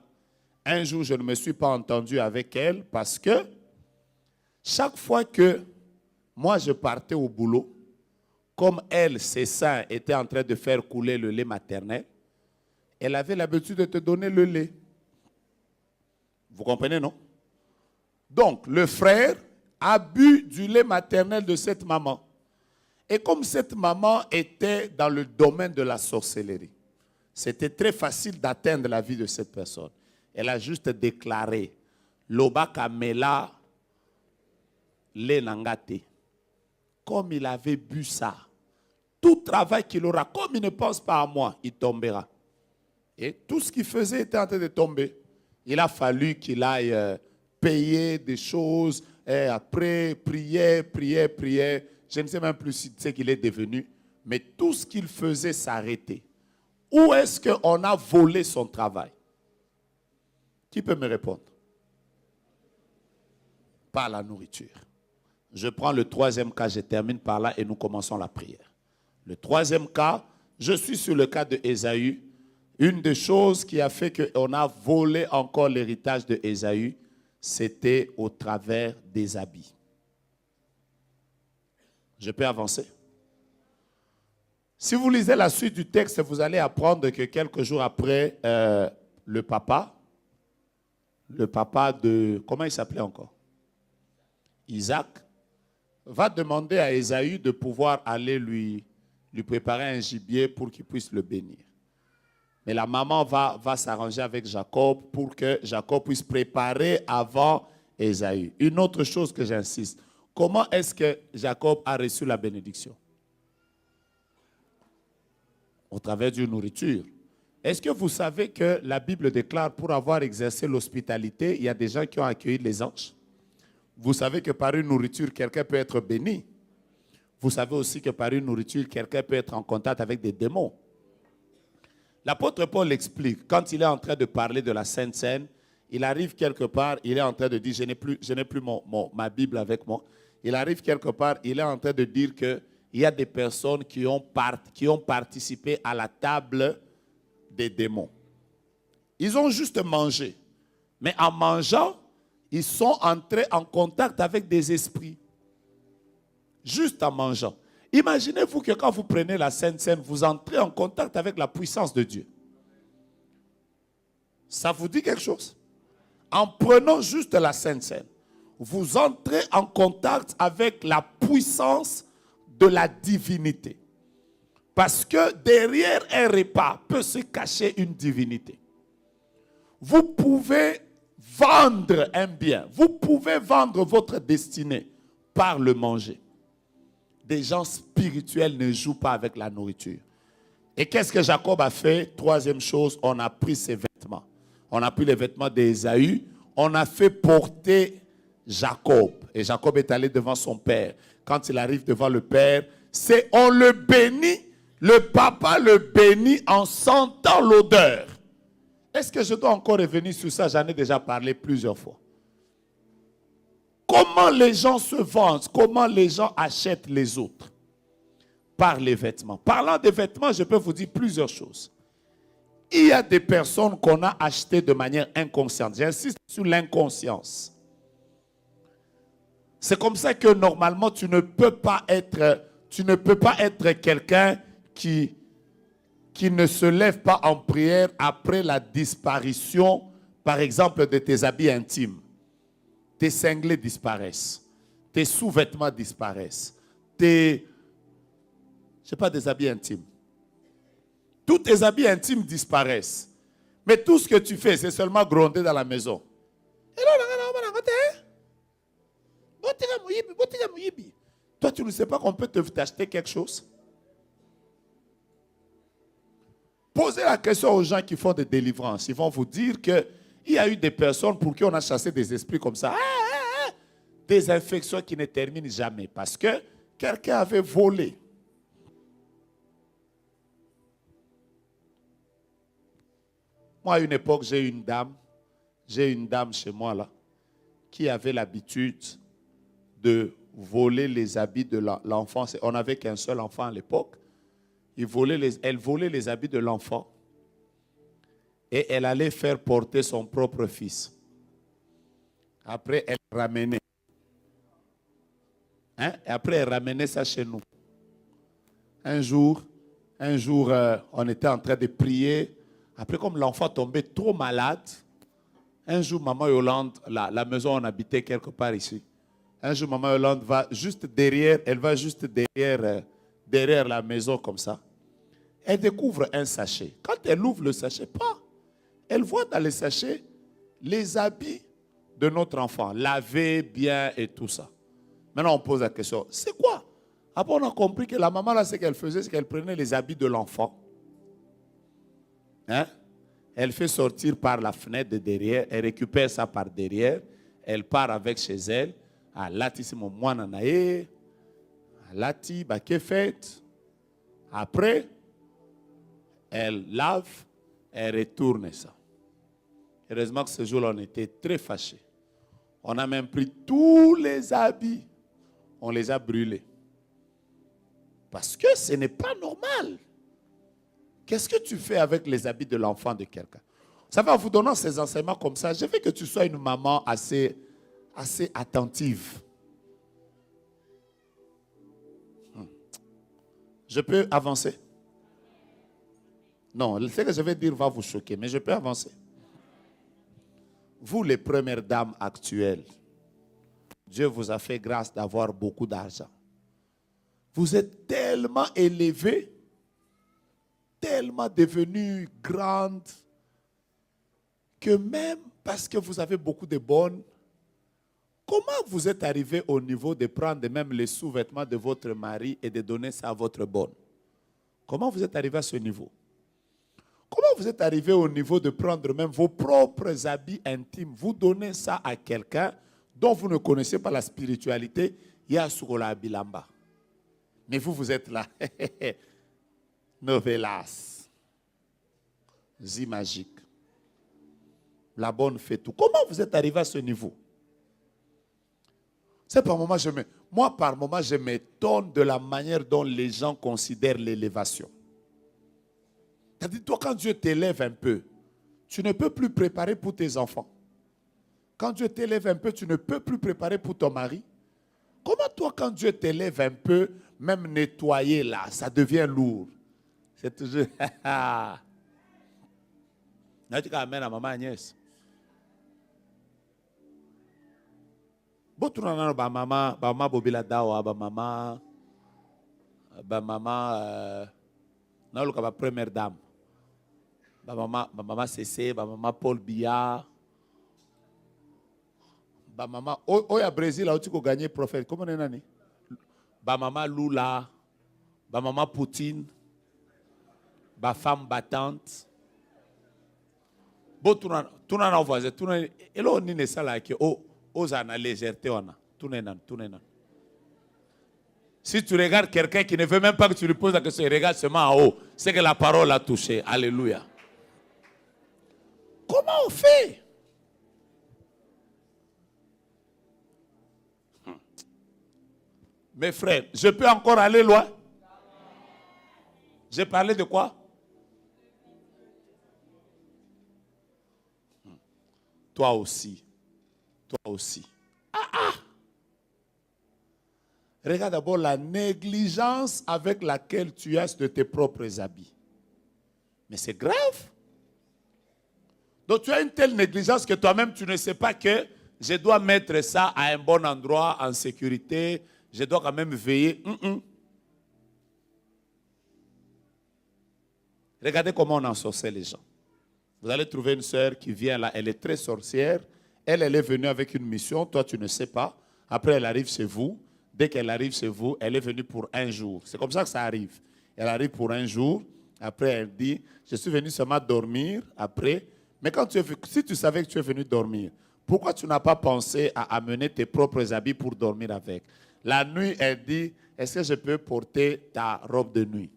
un jour je ne me suis pas entendu avec elle parce que chaque fois que moi je partais au boulot, comme elle, ses seins étaient en train de faire couler le lait maternel, elle avait l'habitude de te donner le lait. Vous comprenez, non? Donc, le frère a bu du lait maternel de cette maman. Et comme cette maman était dans le domaine de la sorcellerie, c'était très facile d'atteindre la vie de cette personne. Elle a juste déclaré, Loba Kamela le Nangate. Comme il avait bu ça, tout travail qu'il aura, comme il ne pense pas à moi, il tombera. Et tout ce qu'il faisait était en train de tomber. Il a fallu qu'il aille payer des choses, et après prier. Je ne sais même plus ce qu'il est devenu, mais tout ce qu'il faisait s'arrêtait. Où est-ce qu'on a volé son travail? Qui peut me répondre? Par la nourriture. Je prends le troisième cas, je termine par là et nous commençons la prière. Le troisième cas, je suis sur le cas de Ésaü. Une des choses qui a fait qu'on a volé encore l'héritage de Ésaü, c'était au travers des habits. Je peux avancer? Si vous lisez la suite du texte, vous allez apprendre que quelques jours après, le papa de, comment il s'appelait encore? Isaac, va demander à Ésaü de pouvoir aller lui préparer un gibier pour qu'il puisse le bénir. Mais la maman va s'arranger avec Jacob pour que Jacob puisse préparer avant Ésaü. Une autre chose que j'insiste, comment est-ce que Jacob a reçu la bénédiction? Au travers d'une nourriture. Est-ce que vous savez que la Bible déclare pour avoir exercé l'hospitalité, il y a des gens qui ont accueilli les anges? Vous savez que par une nourriture, quelqu'un peut être béni. Vous savez aussi que par une nourriture, quelqu'un peut être en contact avec des démons. L'apôtre Paul explique, quand il est en train de parler de la Sainte Seine, il arrive quelque part, il est en train de dire, je n'ai plus ma Bible avec moi. Il arrive quelque part, il est en train de dire qu'il y a des personnes qui ont participé à la table des démons. Ils ont juste mangé. Mais en mangeant, ils sont entrés en contact avec des esprits. Juste en mangeant. Imaginez-vous que quand vous prenez la Sainte Seine, vous entrez en contact avec la puissance de Dieu. Ça vous dit quelque chose? En prenant juste la Sainte Seine, vous entrez en contact avec la puissance de la divinité. Parce que derrière un repas peut se cacher une divinité. Vous pouvez vendre un bien. Vous pouvez vendre votre destinée par le manger. Des gens spirituels ne jouent pas avec la nourriture. Et qu'est-ce que Jacob a fait? Troisième chose, on a pris ses vêtements. On a pris les vêtements d'Ésaü. On a fait porter Jacob. Et Jacob est allé devant son père. Quand il arrive devant le père, on le bénit. Le papa le bénit en sentant l'odeur. Est-ce que je dois encore revenir sur ça? J'en ai déjà parlé plusieurs fois. Comment les gens se vendent? Comment les gens achètent les autres? Par les vêtements. Parlant des vêtements, je peux vous dire plusieurs choses. Il y a des personnes qu'on a achetées de manière inconsciente. J'insiste sur l'inconscience. C'est comme ça que normalement tu ne peux pas être quelqu'un qui ne se lève pas en prière après la disparition, par exemple, de tes habits intimes. Tes cinglés disparaissent. Tes sous-vêtements disparaissent. Des habits intimes. Tous tes habits intimes disparaissent. Mais tout ce que tu fais, c'est seulement gronder dans la maison. Toi, tu ne sais pas qu'on peut t'acheter quelque chose? Posez la question aux gens qui font des délivrances. Ils vont vous dire qu'il y a eu des personnes pour qui on a chassé des esprits comme ça. Des infections qui ne terminent jamais parce que quelqu'un avait volé. Moi, à une époque, j'ai une dame chez moi là, qui avait l'habitude de voler les habits de l'enfant. On n'avait qu'un seul enfant à l'époque. Elle volait les habits de l'enfant et elle allait faire porter son propre fils. Après, elle ramenait. Et après, elle ramenait ça chez nous. Un jour, on était en train de prier. Après, comme l'enfant tombait trop malade, un jour, maman Yolande, la maison on habitait quelque part ici. Un jour, maman Yolande va juste derrière la maison comme ça. Elle découvre un sachet. Quand elle ouvre le sachet, elle voit dans le sachet les habits de notre enfant, lavés bien et tout ça. Maintenant, on pose la question, c'est quoi? Après, on a compris que la maman, là, ce qu'elle faisait, c'est qu'elle prenait les habits de l'enfant. Hein? Elle fait sortir par la fenêtre de derrière, elle récupère ça par derrière, elle part avec chez elle. Ah, là, c'est mon moine nae. Là, qu'est fait? Après, elle lave, elle retourne ça. Heureusement que ce jour-là, on était très fâchés. On a même pris tous les habits, on les a brûlés. Parce que ce n'est pas normal. Qu'est-ce que tu fais avec les habits de l'enfant de quelqu'un? Vous savez, en vous donnant ces enseignements comme ça, je veux que tu sois une maman assez attentive. Je peux avancer? Non, ce que je vais dire va vous choquer, mais je peux avancer. Vous, les premières dames actuelles, Dieu vous a fait grâce d'avoir beaucoup d'argent. Vous êtes tellement élevées, tellement devenues grandes, que même parce que vous avez beaucoup de bonnes, comment vous êtes arrivé au niveau de prendre même les sous-vêtements de votre mari et de donner ça à votre bonne? Comment vous êtes arrivé à ce niveau? Comment vous êtes arrivé au niveau de prendre même vos propres habits intimes, vous donnez ça à quelqu'un dont vous ne connaissez pas la spiritualité, Yasukola Bilamba. Mais vous êtes là. Novelas. Zi magique. La bonne fait tout. Comment vous êtes arrivé à ce niveau? C'est par moment, moi, par moment, je m'étonne de la manière dont les gens considèrent l'élévation. C'est-à-dire, toi, quand Dieu t'élève un peu, tu ne peux plus préparer pour tes enfants. Quand Dieu t'élève un peu, tu ne peux plus préparer pour ton mari. Comment toi, quand Dieu t'élève un peu, même nettoyer là, ça devient lourd? C'est toujours... Tu amènes à maman Agnès. Botunana ba mama bobila dawa ba mama na luka ba première dame. Ba mama CC, ba mama Paul Biya. Ba mama oya Brésil a ko gagner prophète. Comment est nani? Ba mama Lula, ba mama Poutine, ba femme battante. Tunana voisin, tunana elo ni ne sala ke osana légèreté ona. Tunenan. Si tu regardes quelqu'un qui ne veut même pas que tu lui poses la question, il regarde seulement en haut, c'est que la parole a touché. Alléluia. Comment on fait? Mes frères, je peux encore aller loin? J'ai parlé de quoi? Toi aussi. Regarde d'abord la négligence avec laquelle tu as de tes propres habits. Mais c'est grave. Donc tu as une telle négligence que toi-même tu ne sais pas que je dois mettre ça à un bon endroit, en sécurité. Je dois quand même veiller. Regardez comment on ensorcelle les gens. Vous allez trouver une sœur qui vient là, elle est très sorcière. Elle est venue avec une mission, toi tu ne sais pas. Après elle arrive chez vous. Dès qu'elle arrive chez vous, elle est venue pour un jour. C'est comme ça que ça arrive. Elle arrive pour un jour. Après elle dit, je suis venue seulement dormir. Après, mais si tu savais que tu es venu dormir, pourquoi tu n'as pas pensé à amener tes propres habits pour dormir avec? La nuit, elle dit, est-ce que je peux porter ta robe de nuit?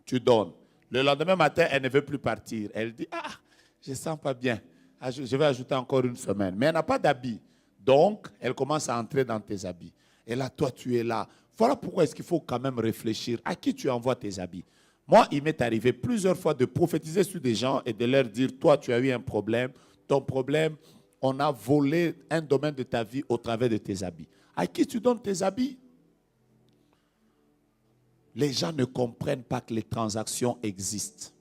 Tu donnes. Le lendemain matin, elle ne veut plus partir. Elle dit, je ne sens pas bien. Je vais ajouter encore une semaine. Mais elle n'a pas d'habits. Donc, elle commence à entrer dans tes habits. Et là, toi, tu es là. Voilà pourquoi est-ce qu'il faut quand même réfléchir à qui tu envoies tes habits. Moi, il m'est arrivé plusieurs fois de prophétiser sur des gens et de leur dire, toi, tu as eu un problème. Ton problème, on a volé un domaine de ta vie au travers de tes habits. À qui tu donnes tes habits? Les gens ne comprennent pas que les transactions existent.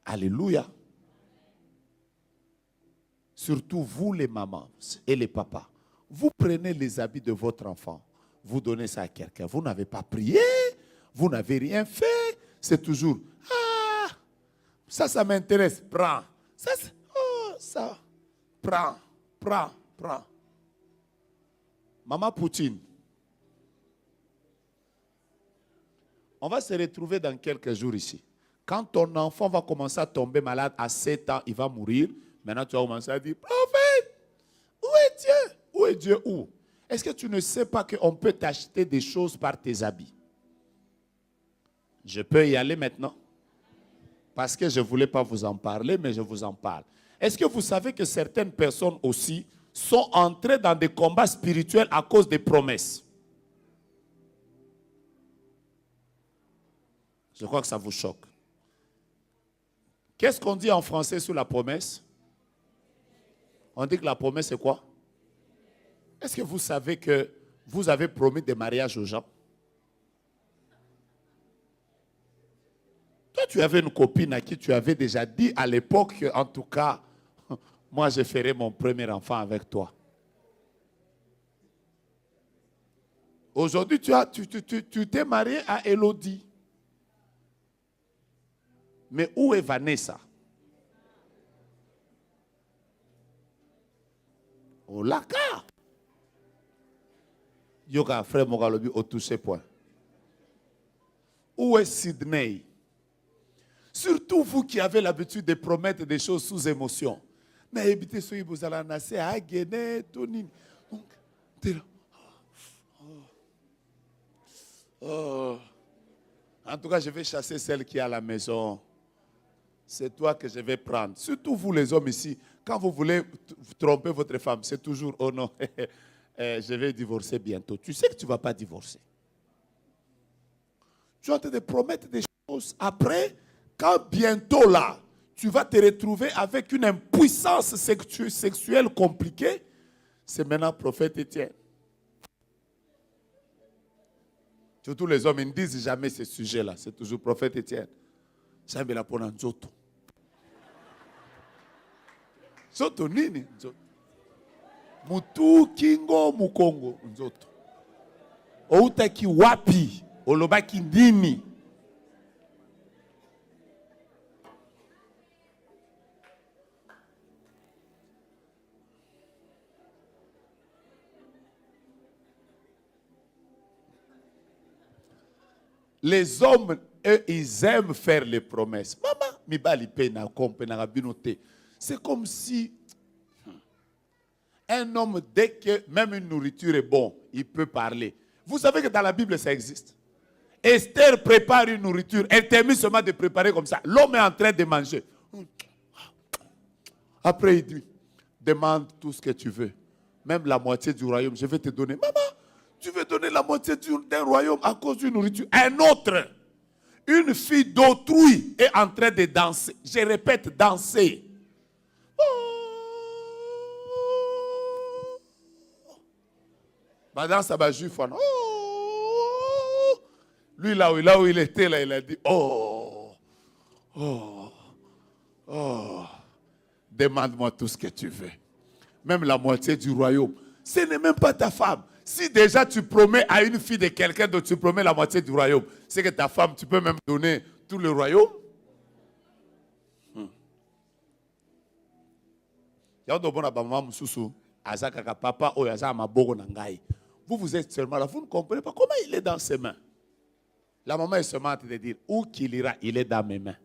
Alléluia. Surtout vous les mamans et les papas. Vous prenez les habits de votre enfant. Vous donnez ça à quelqu'un. Vous n'avez pas prié. Vous n'avez rien fait. C'est toujours, ça m'intéresse. Prends. Ça. Prends. Maman Poutine. on va se retrouver dans quelques jours ici. Quand ton enfant va commencer à tomber malade à 7 ans, il va mourir. Maintenant, tu vas commencer à dire, prophète, où est Dieu? Où est Dieu où? Est-ce que tu ne sais pas qu'on peut t'acheter des choses par tes habits? Je peux y aller maintenant? Parce que je ne voulais pas vous en parler, mais je vous en parle. Est-ce que vous savez que certaines personnes aussi sont entrées dans des combats spirituels à cause des promesses? Je crois que ça vous choque. Qu'est-ce qu'on dit en français sur la promesse? On dit que la promesse c'est quoi? Est-ce que vous savez que vous avez promis des mariages aux gens? Toi, tu avais une copine à qui tu avais déjà dit à l'époque que, en tout cas, moi, je ferai mon premier enfant avec toi. Aujourd'hui, tu t'es marié à Elodie. Mais où est Vanessa? Au Laka. Yoga, frère Mogalobi, au touché point. Où est Sydney? Surtout vous qui avez l'habitude de promettre des choses sous émotion. Mais évitez ce que vous allez nasser à Guinée, Tonine. Donc, t'es là. Oh. En tout cas, je vais chasser celle qui est à la maison. C'est toi que je vais prendre. Surtout vous les hommes ici, quand vous voulez tromper votre femme, c'est toujours, oh non, je vais divorcer bientôt. Tu sais que tu ne vas pas divorcer. Tu es en train de promettre des choses. Après, quand bientôt là, tu vas te retrouver avec une impuissance sexuelle compliquée, c'est maintenant prophète Étienne. Surtout les hommes, ils ne disent jamais ce sujet-là. C'est toujours prophète Étienne. Ça me l'a pour un zoto. Zoto nini? Zoto. Mutu kingo mukongo. Zoto. Outaki wapi. Olobaki nini. Les hommes, eux, ils aiment faire les promesses. Maman, mi bali pena kompena binote. C'est comme si un homme, dès que même une nourriture est bon, il peut parler. Vous savez que dans la Bible, ça existe. Esther prépare une nourriture. Elle termine seulement de préparer comme ça. L'homme est en train de manger. Après, il dit, demande tout ce que tu veux. Même la moitié du royaume, je vais te donner. Maman, tu veux donner la moitié d'un royaume à cause d'une nourriture. Un autre, une fille d'autrui est en train de danser. Je répète, danser. Madame Sabajou, lui, là où il était, là, il a dit, demande-moi tout ce que tu veux. Même la moitié du royaume. Ce n'est même pas ta femme. Si déjà tu promets à une fille de quelqu'un d'autre, tu promets la moitié du royaume, c'est que ta femme, tu peux même donner tout le royaume. Vous êtes seulement là, vous ne comprenez pas comment il est dans ses mains. La maman est seulement en train de dire, où qu'il ira, il est dans mes mains.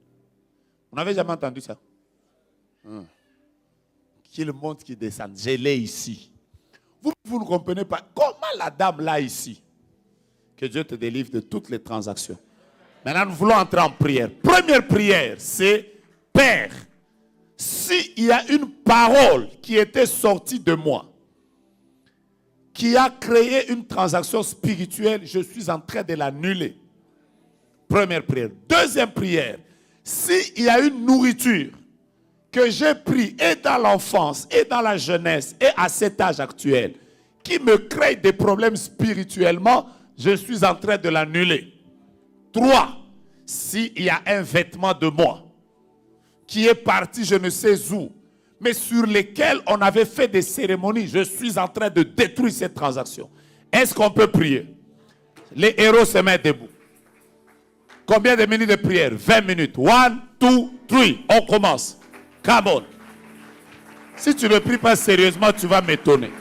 Vous n'avez jamais entendu ça? Qu'il monte, qu'il descende. Je l'ai ici. Vous ne comprenez pas. Comment la dame là ici? Que Dieu te délivre de toutes les transactions. Maintenant, nous voulons entrer en prière. Première prière, c'est Père, s'il y a une parole qui était sortie de moi, qui a créé une transaction spirituelle, je suis en train de l'annuler. Première prière. Deuxième prière, s'il y a une nourriture que j'ai pris et dans l'enfance, et dans la jeunesse, et à cet âge actuel, qui me crée des problèmes spirituellement, je suis en train de l'annuler. 3. S'il y a un vêtement de moi, qui est parti je ne sais où, mais sur lesquels on avait fait des cérémonies, je suis en train de détruire cette transaction. Est-ce qu'on peut prier? Les héros se mettent debout. Combien de minutes de prière? 20 minutes. 1, 2, 3. On commence. Come on. Si tu ne pries pas sérieusement, tu vas m'étonner.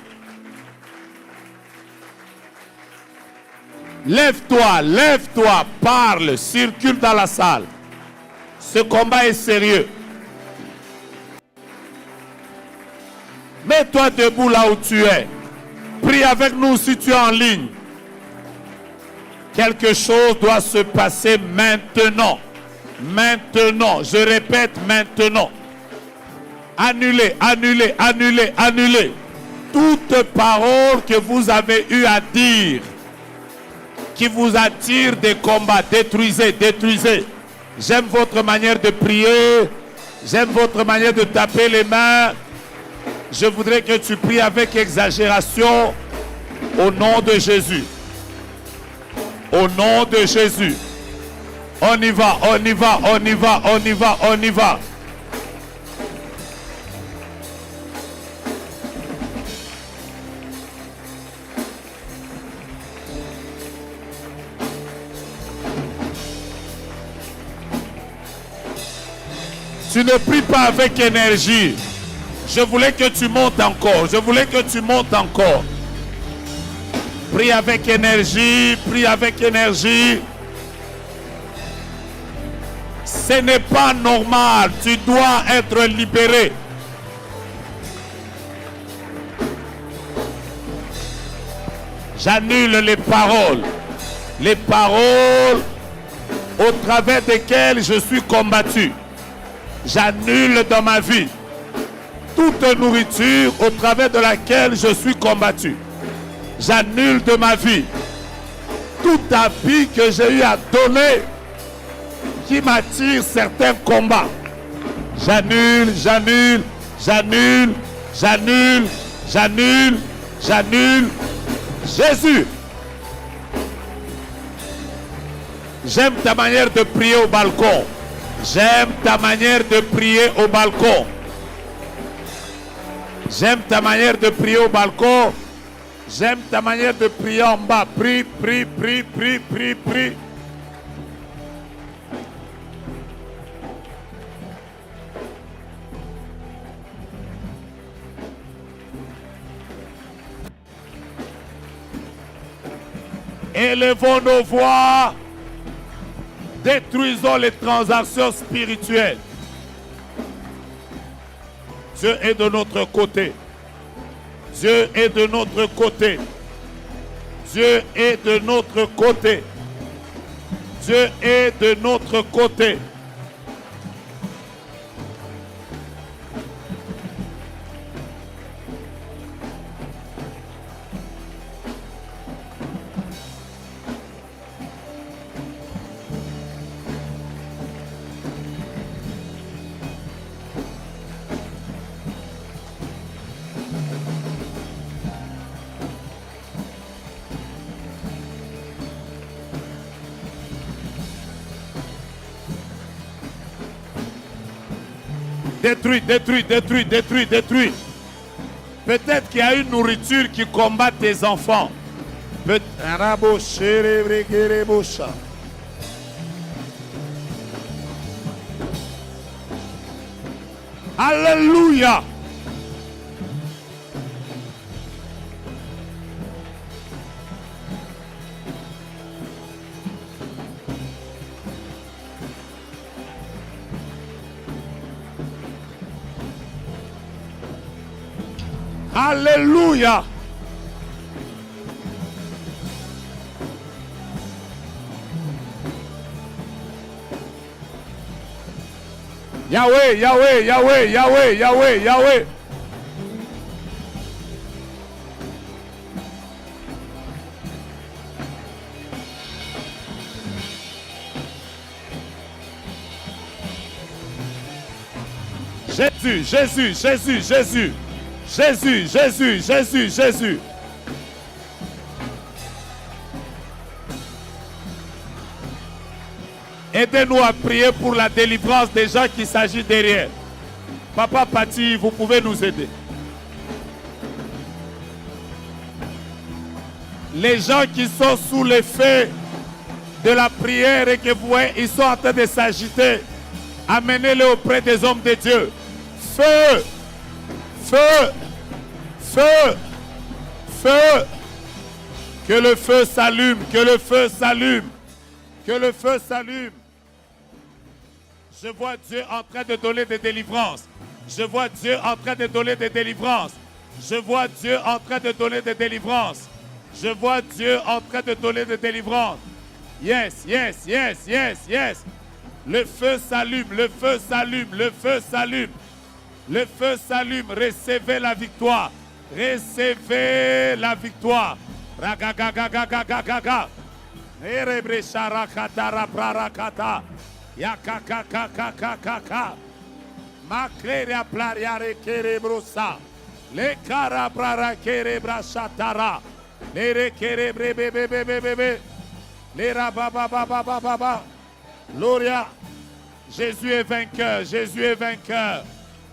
Lève-toi, lève-toi, parle, circule dans la salle. Ce combat est sérieux. Mets-toi debout là où tu es. Prie avec nous si tu es en ligne. Quelque chose doit se passer maintenant. Maintenant, je répète maintenant. Annulez, annulez, annulez, annulez. Toute parole que vous avez eu à dire, qui vous attire des combats, détruisez, détruisez. J'aime votre manière de prier. J'aime votre manière de taper les mains. Je voudrais que tu pries avec exagération au nom de Jésus. Au nom de Jésus. On y va, on y va, on y va, on y va, on y va. Tu ne pries pas avec énergie. Je voulais que tu montes encore. Je voulais que tu montes encore. Prie avec énergie. Prie avec énergie. Ce n'est pas normal. Tu dois être libéré. J'annule les paroles. Les paroles au travers desquelles je suis combattu. J'annule dans ma vie toute nourriture au travers de laquelle je suis combattu. J'annule de ma vie tout habit que j'ai eu à donner qui m'attire certains combats. J'annule, j'annule, j'annule, j'annule, j'annule, j'annule. Jésus, j'aime ta manière de prier au balcon. J'aime ta manière de prier au balcon. J'aime ta manière de prier au balcon. J'aime ta manière de prier en bas. Prie, prie, prie, prie, prie, prie. Élevons nos voix. Détruisons les transactions spirituelles. Dieu est de notre côté. Dieu est de notre côté. Dieu est de notre côté. Dieu est de notre côté. Détruis, détruis, détruis, détruis, détruis. Peut-être qu'il y a une nourriture qui combat tes enfants. Alléluia. Alléluia. Yahweh, Yahweh, Yahweh, Yahweh, Yahweh, Yahweh. Jésus, Jésus, Jésus, Jésus. Jésus, Jésus, Jésus, Jésus. Aidez-nous à prier pour la délivrance des gens qui s'agit derrière. Papa Pati, vous pouvez nous aider. Les gens qui sont sous l'effet de la prière et que vous voyez, ils sont en train de s'agiter. Amenez-les auprès des hommes de Dieu. Feu! Feu! Feu! Feu! Que le feu s'allume, que le feu s'allume, que le feu s'allume. Je vois Dieu en train de donner des délivrances. Je vois Dieu en train de donner des délivrances. Je vois Dieu en train de donner des délivrances. Je vois Dieu en train de donner des délivrances. Yes, yes, yes, yes, yes. Le feu s'allume, le feu s'allume, le feu s'allume. Le feu s'allume, recevez la victoire. Recevez la victoire. Ragagagagagagaga. Erebresharakatara prarakata. Yakakakakakaka. Makleria plariare kerebrosa. Le karabrara kerebrashatara. Le rekerebrebebebebebe. Le rababababababa. Gloria. Jésus est vainqueur, Jésus est vainqueur.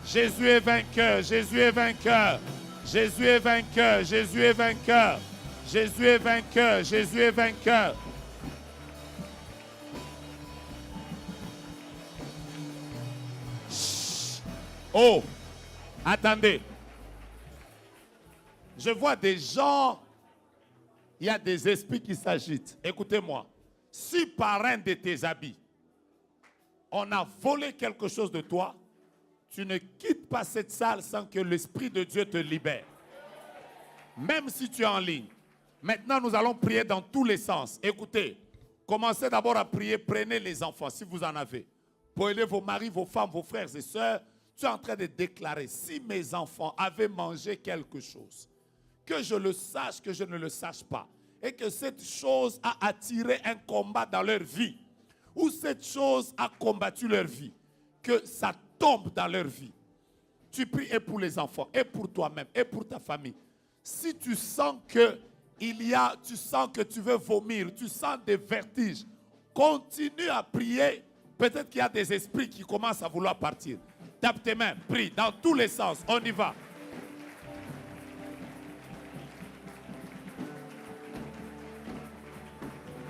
Jésus est vainqueur, Jésus est vainqueur. Jésus est vainqueur, Jésus est vainqueur. Jésus est vainqueur, Jésus est vainqueur. Oh, attendez. Je vois des gens, il y a des esprits qui s'agitent. Écoutez-moi. Si par un de tes habits, on a volé quelque chose de toi, tu ne quittes pas cette salle sans que l'Esprit de Dieu te libère. Même si tu es en ligne. Maintenant, nous allons prier dans tous les sens. Écoutez, commencez d'abord à prier. Prenez les enfants, si vous en avez. Prenez vos maris, vos femmes, vos frères et sœurs. Tu es en train de déclarer, si mes enfants avaient mangé quelque chose, que je le sache, que je ne le sache pas, et que cette chose a attiré un combat dans leur vie, ou cette chose a combattu leur vie, que ça tombe dans leur vie. Tu pries et pour les enfants, et pour toi-même, et pour ta famille. Si tu sens que tu sens que tu veux vomir, tu sens des vertiges, continue à prier. Peut-être qu'il y a des esprits qui commencent à vouloir partir. Tape tes mains, prie dans tous les sens, on y va.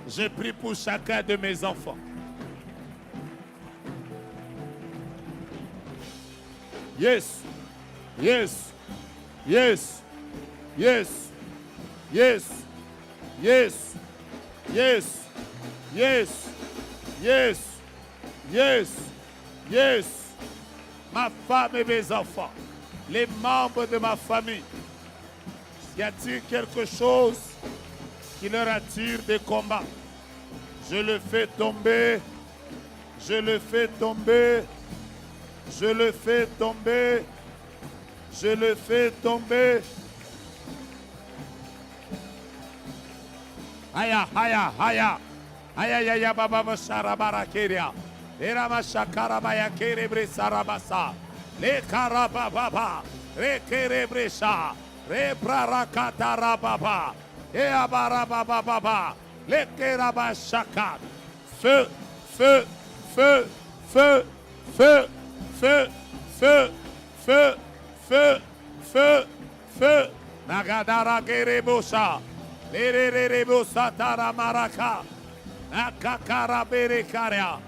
Je prie pour chacun de mes enfants. Yes, yes, yes, yes, yes, yes, yes, yes, yes, yes, yes. Ma femme et mes enfants, les membres de ma famille. Y a-t-il quelque chose qui leur attire des combats? Je le fais tomber, je le fais tomber, je le fais tomber, je le fais tomber. Aya, aya, aya, aya, aya, baba, sharabara keria. Erama shakarabaya kerebre sarabasa. Le karababa, re kerebresha, re prarakatarababa, e abarababa, le kerabashakat. Feu, feu, feu, feu, feu, feu, feu, feu, feu, feu, feu. Nagadara kerebosha. Lererebosa taramaraka. Nakakara berekaria.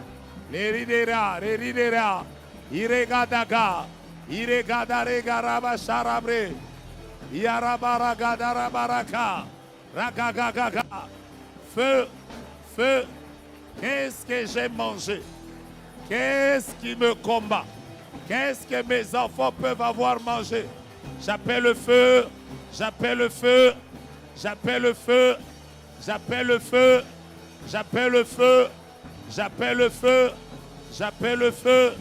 Leridera, iregadaga, iregadarega sharabre, iarabaragadarabaraka, ragagagaga, feu, feu, qu'est-ce que j'ai mangé? Qu'est-ce qui me combat? Qu'est-ce que mes enfants peuvent avoir mangé? J'appelle le feu, j'appelle le feu, j'appelle le feu, j'appelle le feu, j'appelle le feu. J'appelle le feu, j'appelle le feu,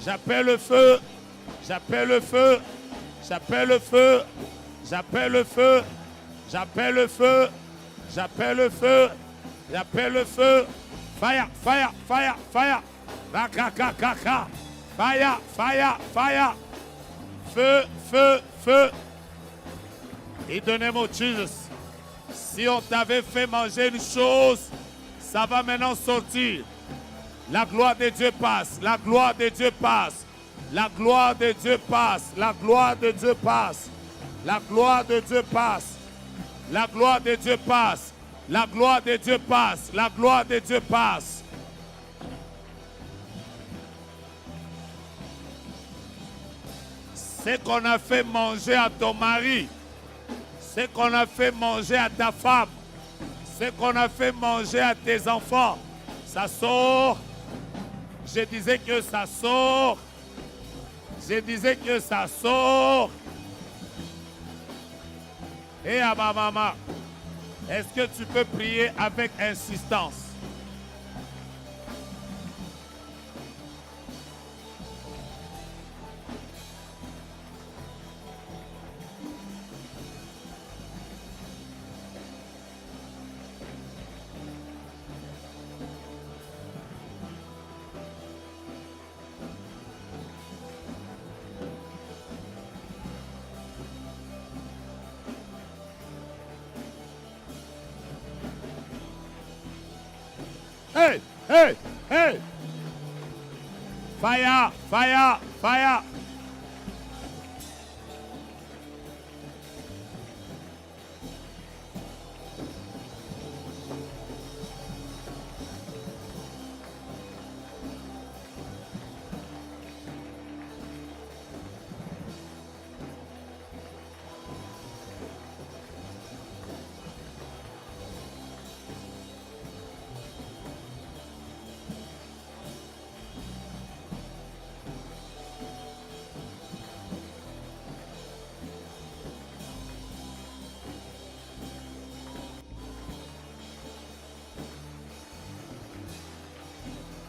j'appelle le feu, j'appelle le feu, j'appelle le feu, j'appelle le feu, j'appelle le feu, j'appelle le feu, j'appelle le feu, fire, fire, fire, fire, rakakakaka, fire, fire, fire, feu, feu, feu. In the name of Jesus, si on t'avait fait manger une chose, ça va maintenant sortir. La gloire de Dieu passe. La gloire de Dieu passe. La gloire de Dieu passe. La gloire de Dieu passe. La gloire de Dieu passe. La gloire de Dieu passe. La gloire de Dieu passe. La gloire de Dieu passe. Ce qu'on a fait manger à ton mari, ce qu'on a fait manger à ta femme, Ce qu'on a fait manger à tes enfants, ça sort. Je disais que ça sort. Je disais que ça sort. Et à ma maman, est-ce que tu peux prier avec insistance? Hey, hey, hey. Fire, fire, fire.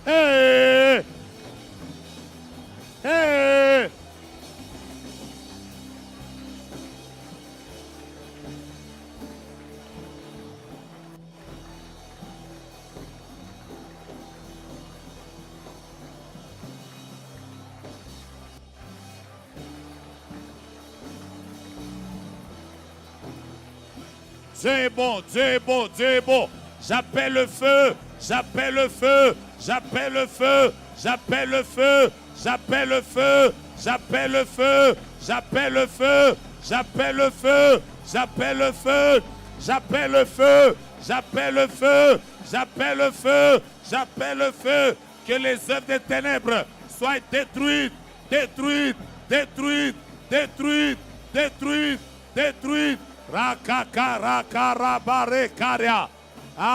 Hey! Hey! Dieu est bon, Dieu est bon, Dieu est bon. J'appelle le feu, j'appelle le feu, j'appelle le feu, j'appelle le feu, j'appelle le feu, j'appelle le feu, j'appelle le feu, j'appelle le feu, j'appelle le feu, j'appelle le feu, j'appelle le feu, j'appelle le feu, j'appelle le feu. Que les œuvres des ténèbres soient détruites, détruites, détruites, détruites, détruites, détruites. Rakaka rakara bare karia. Ah,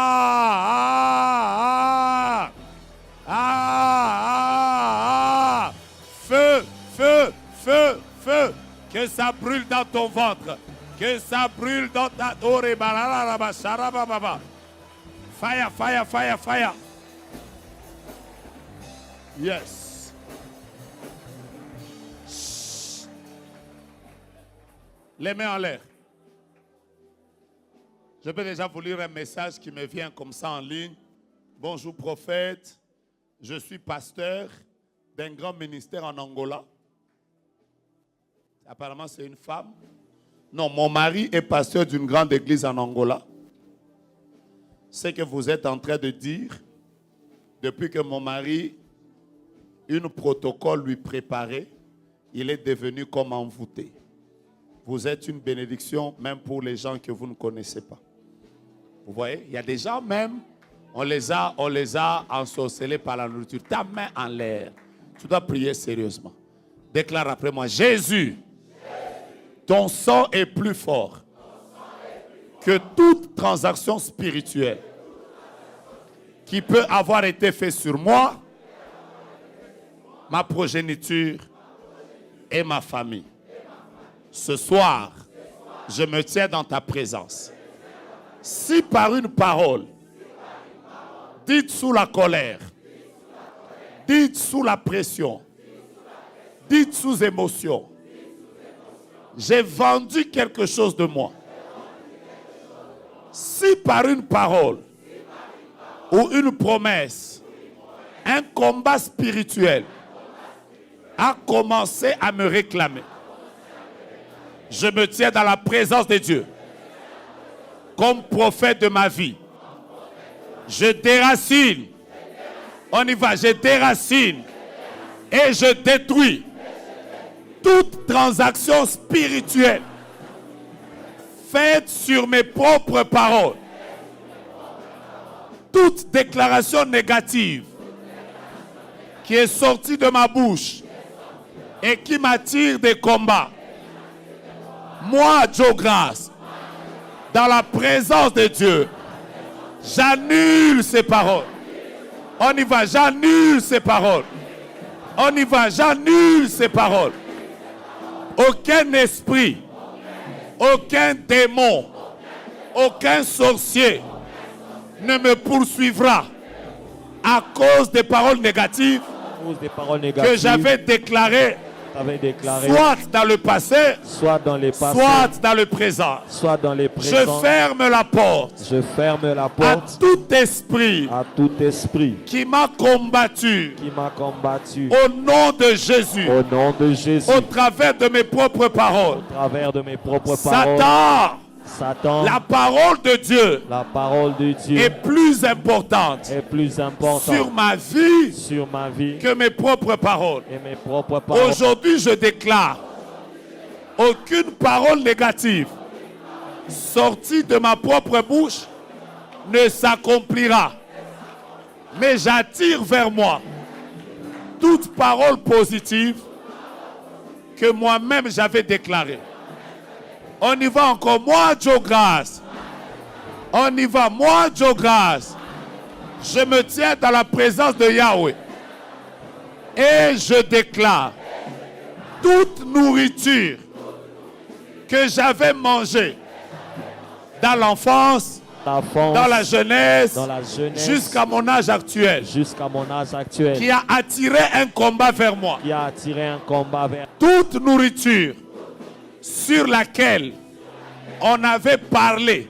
ah, ah, ah, ah. Feu, feu, feu, feu. Que ça brûle dans ton ventre. Que ça brûle dans ta... Fire, fire, fire, fire. Yes. Chut. Les mains en l'air. Je peux déjà vous lire un message qui me vient comme ça en ligne. Bonjour prophète, je suis pasteur d'un grand ministère en Angola. Apparemment c'est une femme. Non, mon mari est pasteur d'une grande église en Angola. Ce que vous êtes en train de dire, depuis que mon mari, un protocole lui préparait, il est devenu comme envoûté. Vous êtes une bénédiction même pour les gens que vous ne connaissez pas. Vous voyez, il y a des gens même, on les a ensorcelés par la nourriture. Ta main en l'air. Tu dois prier sérieusement. Déclare après moi, Jésus, ton sang est plus fort que toute transaction spirituelle qui peut avoir été faite sur moi, ma progéniture et ma famille. Ce soir, je me tiens dans ta présence. Si par une parole, dite sous la colère, dite sous la pression, dite sous émotion, j'ai vendu quelque chose de moi. Si par une parole ou une promesse, un combat spirituel a commencé à me réclamer, je me tiens dans la présence de Dieu. Comme prophète de ma vie, je déracine. On y va, je déracine et je détruis toute transaction spirituelle faite sur mes propres paroles. Toute déclaration négative qui est sortie de ma bouche et qui m'attire des combats. Moi, Joe Grace, dans la présence de Dieu, J'annule ces paroles. On y va, j'annule ces paroles. On y va, j'annule ces paroles. Aucun esprit, aucun démon, aucun sorcier ne me poursuivra à cause des paroles négatives que j'avais déclarées, soit dans le passé, soit dans le présent. Je ferme la porte à tout esprit qui m'a combattu au nom de Jésus, au travers de mes propres paroles. Satan, la parole de Dieu, est plus importante sur ma vie que mes propres paroles. Aujourd'hui, je déclare aucune parole négative sortie de ma propre bouche ne s'accomplira. Mais j'attire vers moi toute parole positive que moi-même j'avais déclarée. On y va encore. Moi, Joe Grace. On y va. Moi, Joe Grace. Je me tiens dans la présence de Yahweh. Et je déclare toute nourriture que j'avais mangée dans l'enfance, dans la jeunesse, jusqu'à mon âge actuel, qui a attiré un combat vers moi. Toute nourriture sur laquelle on avait parlé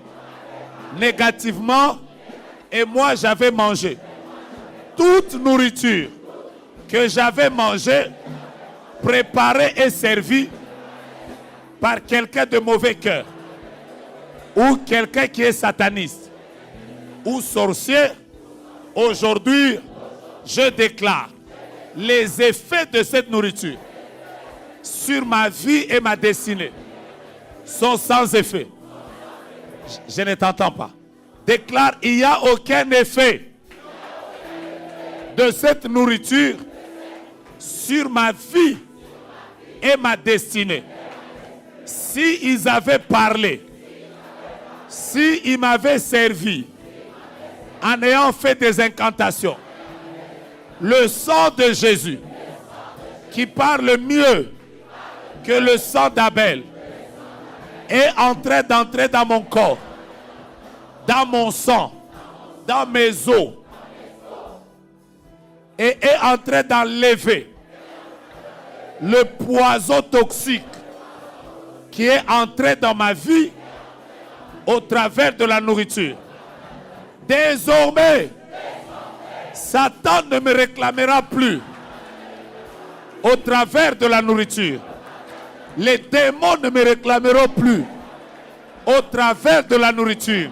négativement et moi j'avais mangé. Toute nourriture que j'avais mangée, préparée et servie par quelqu'un de mauvais cœur ou quelqu'un qui est sataniste ou sorcier, aujourd'hui je déclare les effets de cette nourriture sur ma vie et ma destinée sont sans effet. Je ne t'entends pas. Déclare, il n'y a aucun effet de cette nourriture sur ma vie et ma destinée. Si ils avaient parlé, si ils m'avaient servi en ayant fait des incantations, le sang de Jésus qui parle mieux que le sang d'Abel est en train d'entrer dans mon corps, dans mon sang, dans mes os, et est en train d'enlever le poison toxique qui est entré dans ma vie au travers de la nourriture. Désormais, Satan ne me réclamera plus au travers de la nourriture. Les démons ne me réclameront plus au travers de la nourriture.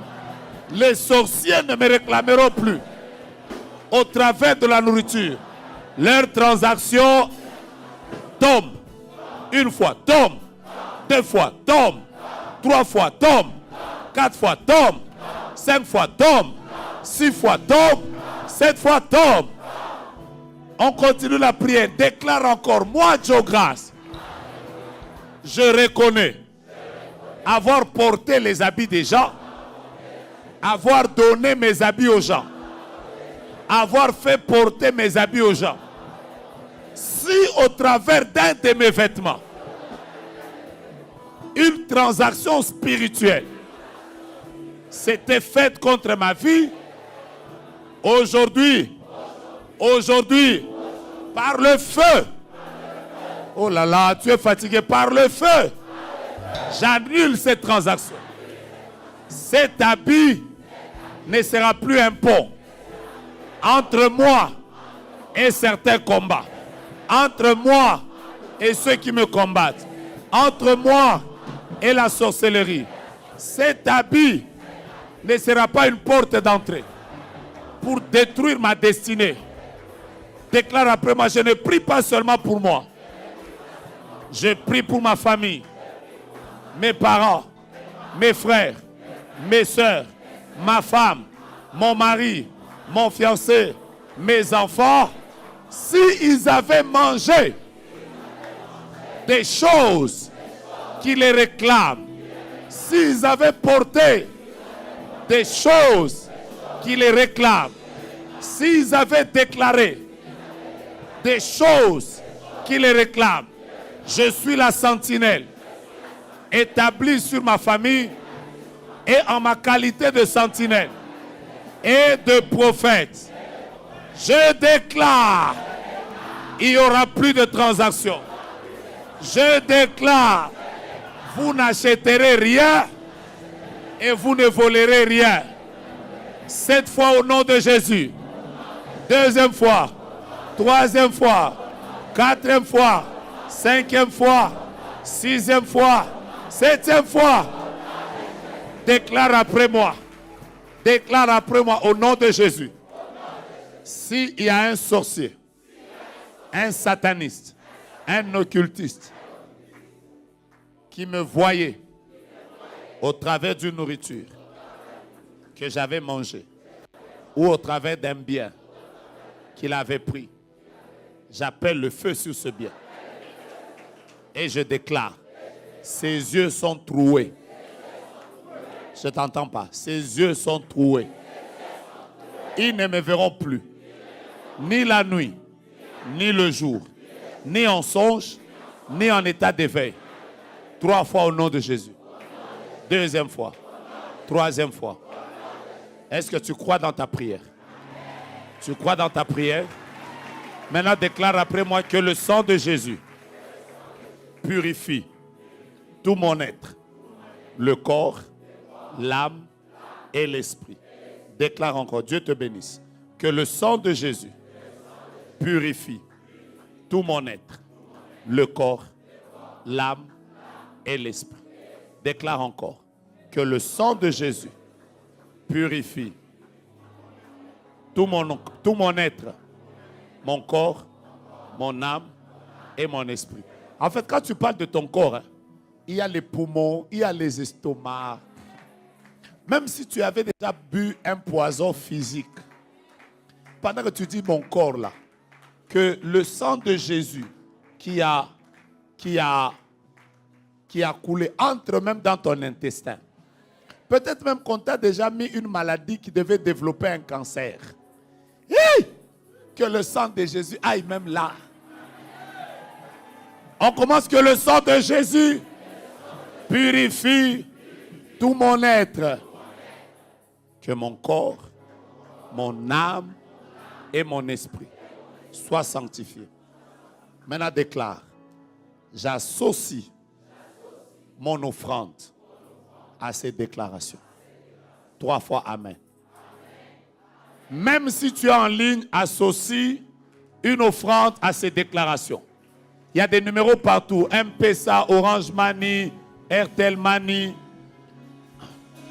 Les sorciers ne me réclameront plus au travers de la nourriture. Leur transaction tombe. Une fois, tombe. Deux fois, tombe. Trois fois, tombe. Quatre fois, tombe. Cinq fois, tombe. Six fois, tombe. Sept fois, tombe. On continue la prière. Déclare encore, moi, Joe Grace, je reconnais avoir porté les habits des gens, avoir donné mes habits aux gens, avoir fait porter mes habits aux gens. Si au travers d'un de mes vêtements, une transaction spirituelle s'était faite contre ma vie, aujourd'hui, par le feu, oh là là, tu es fatigué, par le feu, j'annule cette transaction. Cet habit ne sera plus un pont entre moi et certains combats, entre moi et ceux qui me combattent, entre moi et la sorcellerie. Cet habit ne sera pas une porte d'entrée pour détruire ma destinée. Déclare après moi, je ne prie pas seulement pour moi. Je prie pour ma famille, mes parents, mes frères, mes soeurs, ma femme, mon mari, mon fiancé, mes enfants. S'ils avaient mangé des choses qui les réclament, s'ils avaient porté des choses qui les réclament, s'ils avaient déclaré des choses qui les réclament, je suis la sentinelle établie sur ma famille et en ma qualité de sentinelle et de prophète, je déclare, il n'y aura plus de transactions. Je déclare, vous n'achèterez rien et vous ne volerez rien. Cette fois au nom de Jésus. Deuxième fois, troisième fois, quatrième fois, cinquième fois, sixième fois, septième fois. Déclare après moi. Déclare après moi au nom de Jésus. S'il y a un sorcier, un sataniste, un occultiste qui me voyait au travers d'une nourriture que j'avais mangée ou au travers d'un bien qu'il avait pris, j'appelle le feu sur ce bien et je déclare, ses yeux sont troués. Je ne t'entends pas. Ses yeux sont troués. Ils ne me verront plus, ni la nuit, ni le jour, ni en songe, ni en état d'éveil. 3 fois au nom de Jésus. Deuxième fois. Troisième fois. Est-ce que tu crois dans ta prière? Tu crois dans ta prière? Maintenant, déclare après moi que le sang de Jésus purifie tout mon être, le corps, l'âme et l'esprit. Déclare encore, Dieu te bénisse, que le sang de Jésus purifie tout mon être, le corps, l'âme et l'esprit. Déclare encore que le sang de Jésus purifie tout mon être, mon corps, mon âme et mon esprit. En fait, quand tu parles de ton corps, il y a les poumons, il y a les estomacs. Même si tu avais déjà bu un poison physique, pendant que tu dis mon corps là, que le sang de Jésus qui a coulé, entre même dans ton intestin. Peut-être même qu'on t'a déjà mis une maladie qui devait développer un cancer. Hey! Que le sang de Jésus aille même là. On commence que le sang de Jésus purifie tout mon être. Que mon corps, mon âme et mon esprit soient sanctifiés. Maintenant déclare, j'associe mon offrande à ces déclarations. 3 fois Amen. Même si tu es en ligne, associe une offrande à ces déclarations. Il y a des numéros partout. M-Pesa, Orange Money, Airtel Money.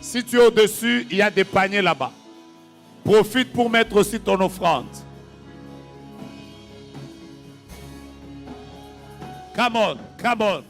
Si tu es au-dessus, il y a des paniers là-bas. Profite pour mettre aussi ton offrande. Come on, come on.